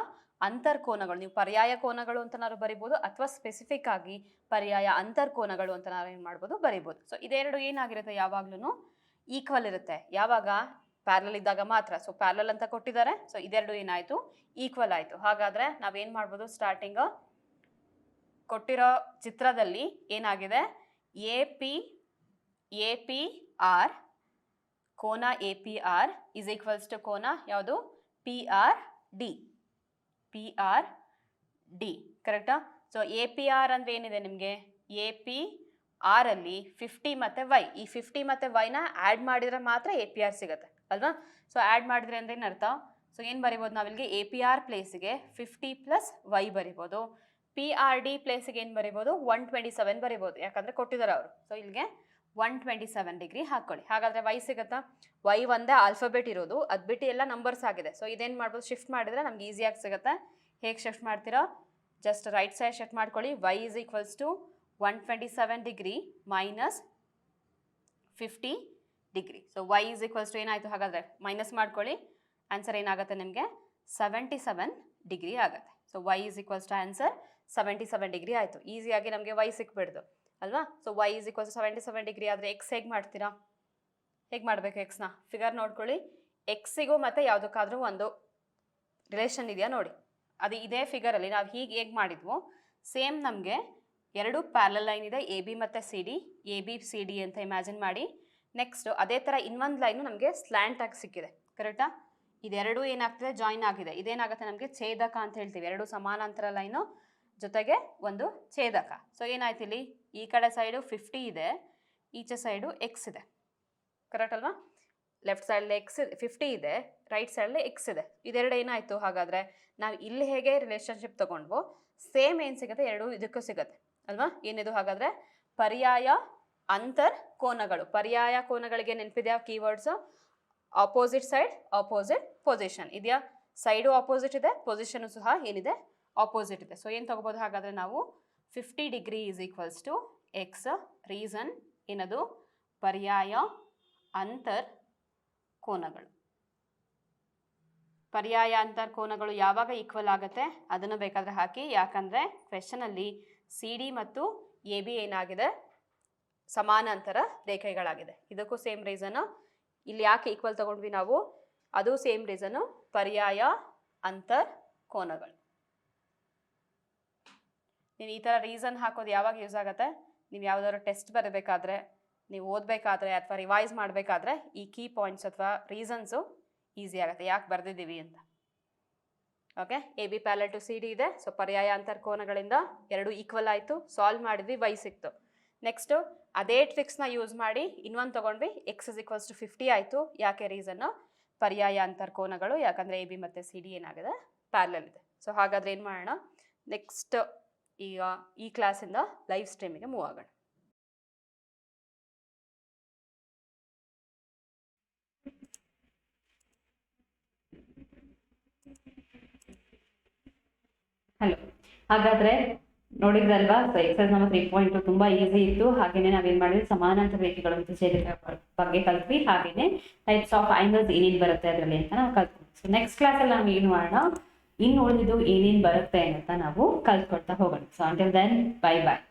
ಅಂತರ್ಕೋನಗಳು. ನೀವು ಪರ್ಯಾಯ ಕೋನಗಳು ಅಂತ ನಾವು ಬರಿಬೋದು, ಅಥವಾ ಸ್ಪೆಸಿಫಿಕ್ ಆಗಿ ಪರ್ಯಾಯ ಅಂತರ್ಕೋನಗಳು ಅಂತ ನಾವು ಏನು ಮಾಡ್ಬೋದು ಬರಿಬೋದು. ಸೊ ಇದೆರಡು ಏನಾಗಿರುತ್ತೆ, ಯಾವಾಗ್ಲೂ ಈಕ್ವಲ್ ಇರುತ್ತೆ. ಯಾವಾಗ ಪ್ಯಾರಲಲ್ ಇದ್ದಾಗ ಮಾತ್ರ. ಸೊ ಪ್ಯಾರಲಲ್ ಅಂತ ಕೊಟ್ಟಿದ್ದಾರೆ, ಸೊ ಇದೆರಡು ಏನಾಯಿತು ಈಕ್ವಲ್ ಆಯಿತು. ಹಾಗಾದರೆ ನಾವೇನು ಮಾಡ್ಬೋದು, ಸ್ಟಾರ್ಟಿಂಗ್ ಕೊಟ್ಟಿರೋ ಚಿತ್ರದಲ್ಲಿ ಏನಾಗಿದೆ, ಎ ಪಿ ಆರ್ ಕೋನ A P R is equals to ಕೋನ ಯಾವುದು ಪಿ ಆರ್ ಡಿ ಕರೆಕ್ಟಾ. ಸೊ ಎ ಪಿ ಆರ್ ಅಂದರೆ ಏನಿದೆ ನಿಮಗೆ, ಎ ಪಿ ಆರಲ್ಲಿ 50 ಮತ್ತು ವೈ, ಈ 50 ಮತ್ತು ವೈನ ಆ್ಯಡ್ ಮಾಡಿದರೆ ಮಾತ್ರ ಎ ಪಿ ಆರ್ ಸಿಗುತ್ತೆ ಅಲ್ವಾ. ಸೊ ಆ್ಯಡ್ ಮಾಡಿದ್ರೆ ಅಂದರೆ ಏನು ಅರ್ಥ, ಸೊ ಏನು ಬರಿಬೋದು ನಾವಿಲ್ಲಿಗೆ, ಎ ಪಿ ಆರ್ ಪ್ಲೇಸಿಗೆ 50 ಪ್ಲಸ್ ವೈ ಬರಿಬೋದು. ಪಿ ಆರ್ ಡಿ ಪ್ಲೇಸಿಗೆ ಏನು ಬರಿಬೋದು 127 ಬರಿಬೋದು, ಯಾಕಂದರೆ ಕೊಟ್ಟಿದ್ದಾರೆ ಅವರು. ಸೊ ಇಲ್ಲಿಗೆ 127 ಡಿಗ್ರಿ ಹಾಕ್ಕೊಳ್ಳಿ. ಹಾಗಾದರೆ ವೈ ಸಿಗುತ್ತಾ, ವೈ ಒಂದೇ ಆಲ್ಫಾಬೆಟ್ ಇರೋದು, ಅದು ಬಿಟ್ಟು ಎಲ್ಲ ನಂಬರ್ಸ್ ಆಗಿದೆ. ಸೊ ಇದೇನು ಮಾಡ್ಬೋದು, ಶಿಫ್ಟ್ ಮಾಡಿದರೆ ನಮ್ಗೆ ಈಸಿಯಾಗಿ ಸಿಗುತ್ತೆ. ಹೇಗೆ ಶಿಫ್ಟ್ ಮಾಡ್ತೀರಾ, ಜಸ್ಟ್ ರೈಟ್ ಸೈಡ್ ಶಿಫ್ಟ್ ಮಾಡ್ಕೊಳ್ಳಿ. Y is equals to 127 degree minus 50 degree. So Y is equals to ಏನಾಯಿತು, ಹಾಗಾದರೆ ಮೈನಸ್ ಮಾಡ್ಕೊಳ್ಳಿ, ಆನ್ಸರ್ ಏನಾಗುತ್ತೆ ನಿಮಗೆ 77 ಡಿಗ್ರಿ ಆಗುತ್ತೆ. So Y is equals to answer 77 degree ಆಯಿತು. ಈಸಿಯಾಗಿ ನಮಗೆ ವೈ ಸಿಕ್ಬಿಡ್ದು ಅಲ್ವಾ. So Y is equals 77 degree ಆದರೆ ಎಕ್ಸ್ ಹೇಗೆ ಮಾಡ್ತೀರಾ, ಹೇಗೆ ಮಾಡಬೇಕು ಎಕ್ಸ್ನ, ಫಿಗರ್ ನೋಡ್ಕೊಳ್ಳಿ. ಎಕ್ಸಿಗೂ ಮತ್ತು ಯಾವುದಕ್ಕಾದ್ರೂ ಒಂದು ರಿಲೇಷನ್ ಇದೆಯಾ ನೋಡಿ. ಅದು ಇದೇ ಫಿಗರಲ್ಲಿ ನಾವು ಹೇಗೆ ಮಾಡಿದ್ವು ಸೇಮ್ ನಮಗೆ ಎರಡು ಪ್ಯಾರಲಲ್ ಲೈನ್ ಇದೆ ಎ ಬಿ ಮತ್ತು C D, A B C D ಅಂತ ಇಮ್ಯಾಜಿನ್ ಮಾಡಿ. ನೆಕ್ಸ್ಟ್ ಅದೇ ಥರ ಇನ್ನೊಂದು ಲೈನು ನಮಗೆ ಸ್ಲ್ಯಾಂಟ್ ಆಗಿ ಸಿಕ್ಕಿದೆ, ಕರೆಕ್ಟಾ? ಇದೆರಡು ಏನಾಗ್ತದೆ, ಜಾಯಿನ್ ಆಗಿದೆ. ಇದೇನಾಗುತ್ತೆ ನಮಗೆ ಛೇದಕ ಅಂತ ಹೇಳ್ತೀವಿ. ಎರಡು ಸಮಾನಾಂತರ ಲೈನು ಜೊತೆಗೆ ಒಂದು ಛೇದಕ. ಸೊ ಏನಾಯ್ತು ಇಲ್ಲಿ, ಈ ಕಡೆ ಸೈಡು 50 ಇದೆ, ಈಚೆ ಸೈಡು ಎಕ್ಸ್ ಇದೆ, ಕರೆಕ್ಟ್ ಅಲ್ವಾ? ಲೆಫ್ಟ್ ಸೈಡಲ್ಲಿ ಎಕ್ಸ್ 50 ಇದೆ, ರೈಟ್ ಸೈಡಲ್ಲಿ ಎಕ್ಸ್ ಇದೆ. ಇದೆರಡು ಏನಾಯಿತು ಹಾಗಾದರೆ, ನಾವು ಇಲ್ಲಿ ಹೇಗೆ ರಿಲೇಷನ್ಶಿಪ್ ತೊಗೊಂಡ್ವೋ ಸೇಮ್ ಏನು ಸಿಗುತ್ತೆ ಎರಡು ಇದಕ್ಕೂ ಸಿಗುತ್ತೆ ಅಲ್ವಾ? ಏನಿದು ಹಾಗಾದರೆ ಪರ್ಯಾಯ ಅಂತರ್ ಕೋನಗಳು. ಪರ್ಯಾಯ ಕೋನಗಳಿಗೆ ನೆನಪಿದೆಯಾ keywords? Opposite side, opposite position ಇದೆಯಾ? ಸೈಡು ಆಪೋಸಿಟ್ ಇದೆ, ಪೊಸಿಷನು ಸಹ ಏನಿದೆ ಆಪೋಸಿಟ್ ಇದೆ. ಸೊ ಏನು ತಗೋಬೋದು ಹಾಗಾದರೆ ನಾವು 50 degree is equals to X. Reason ಏನದು? ಪರ್ಯಾಯ ಅಂತರ್ ಕೋನಗಳು. ಪರ್ಯಾಯ ಅಂತರ್ ಕೋನಗಳು ಯಾವಾಗ ಈಕ್ವಲ್ ಆಗುತ್ತೆ ಅದನ್ನು ಬೇಕಾದರೆ ಹಾಕಿ. ಯಾಕಂದರೆ ಕ್ವೆಶನಲ್ಲಿ ಸಿ ಡಿ ಮತ್ತು ಎ ಬಿ ಏನಾಗಿದೆ, ಸಮಾನಾಂತರ ರೇಖೆಗಳಾಗಿದೆ. ಇದಕ್ಕೂ ಸೇಮ್ ರೀಸನು. ಇಲ್ಲಿ ಯಾಕೆ ಈಕ್ವಲ್ ತಗೊಂಡ್ವಿ ನಾವು, ಅದು ಸೇಮ್ ರೀಸನು, ಪರ್ಯಾಯ ಅಂತರ್ ಕೋನಗಳು. ನೀವು ಈ ಥರ ರೀಸನ್ ಹಾಕೋದು ಯಾವಾಗ ಯೂಸ್ ಆಗುತ್ತೆ, ನೀವು ಯಾವುದಾದ್ರು ಟೆಸ್ಟ್ ಬರಬೇಕಾದ್ರೆ, ನೀವು ಓದಬೇಕಾದ್ರೆ ಅಥವಾ ರಿವೈಸ್ ಮಾಡಬೇಕಾದ್ರೆ ಈ ಕೀ ಪಾಯಿಂಟ್ಸ್ ಅಥವಾ ರೀಸನ್ಸು ಈಸಿ ಆಗುತ್ತೆ, ಯಾಕೆ ಬರೆದಿದ್ದೀವಿ ಅಂತ. Okay, A B parallel to C D ಇದೆ. ಸೊ ಪರ್ಯಾಯ ಅಂತರ್ ಕೋನಗಳಿಂದ ಎರಡು ಈಕ್ವಲ್ ಆಯಿತು, ಸಾಲ್ವ್ ಮಾಡಿದ್ವಿ, ವೈ ಸಿಕ್ತು. ನೆಕ್ಸ್ಟು ಅದೇ ಟ್ರಿಕ್ಸ್ನ ಯೂಸ್ ಮಾಡಿ ಇನ್ನೊಂದು ತೊಗೊಂಡ್ವಿ, ಎಕ್ಸ್ ಇಸ್ ಈಕ್ವಲ್ಸ್ ಟು 50 ಆಯಿತು. ಯಾಕೆ ರೀಸನ್ನು? ಪರ್ಯಾಯ ಅಂತರ್ ಕೋನಗಳು, ಯಾಕಂದರೆ ಎ ಬಿ ಮತ್ತು ಸಿ ಡಿ ಏನಾಗಿದೆ ಪ್ಯಾರಲಲ್ ಇದೆ. ಸೊ ಹಾಗಾದರೆ ಏನು ಮಾಡೋಣ, ನೆಕ್ಸ್ಟ್ ಈಗ ಈ ಕ್ಲಾಸಿಂದ ಲೈವ್ ಸ್ಟ್ರೀಮಿಗೆ ಮೂವ್ ಆಗೋಣ. ಹಲೋ, ಹಾಗಾದರೆ ನೋಡಿದ್ರಲ್ವಾ? ಸೊ ಎಕ್ಸೈಸ್ ನಂಬರ್ 3.2 ತುಂಬ ಈಸಿ ಇತ್ತು. ಹಾಗೆಯೇ ನಾವೇನು ಮಾಡಿದ್ವಿ, ಸಮಾನಾಂತರ ರೇಖೆಗಳು ಮತ್ತು ಛೇದಕ ಬಗ್ಗೆ ಕಲ್ತ್ವಿ. ಹಾಗೆಯೇ ಟೈಪ್ಸ್ ಆಫ್ ಆಂಗಲ್ಸ್ ಏನೇನು ಬರುತ್ತೆ ಅದರಲ್ಲಿ ಅಂತ ನಾವು ಕಲ್ತ್ವಿ. ಸೊ ನೆಕ್ಸ್ಟ್ ಕ್ಲಾಸಲ್ಲಿ ನಾವು ಏನು ಮಾಡೋಣ, ಇನ್ನು ಉಳಿದಿದ್ದು ಏನೇನು ಬರುತ್ತೆ ಅಂತ ನಾವು ಕಲ್ತ್ಕೊಳ್ತಾ ಹೋಗೋಣ. ಸೊ ಅಂಟಿಲ್ ದೆನ್, ಬೈ ಬಾಯ್.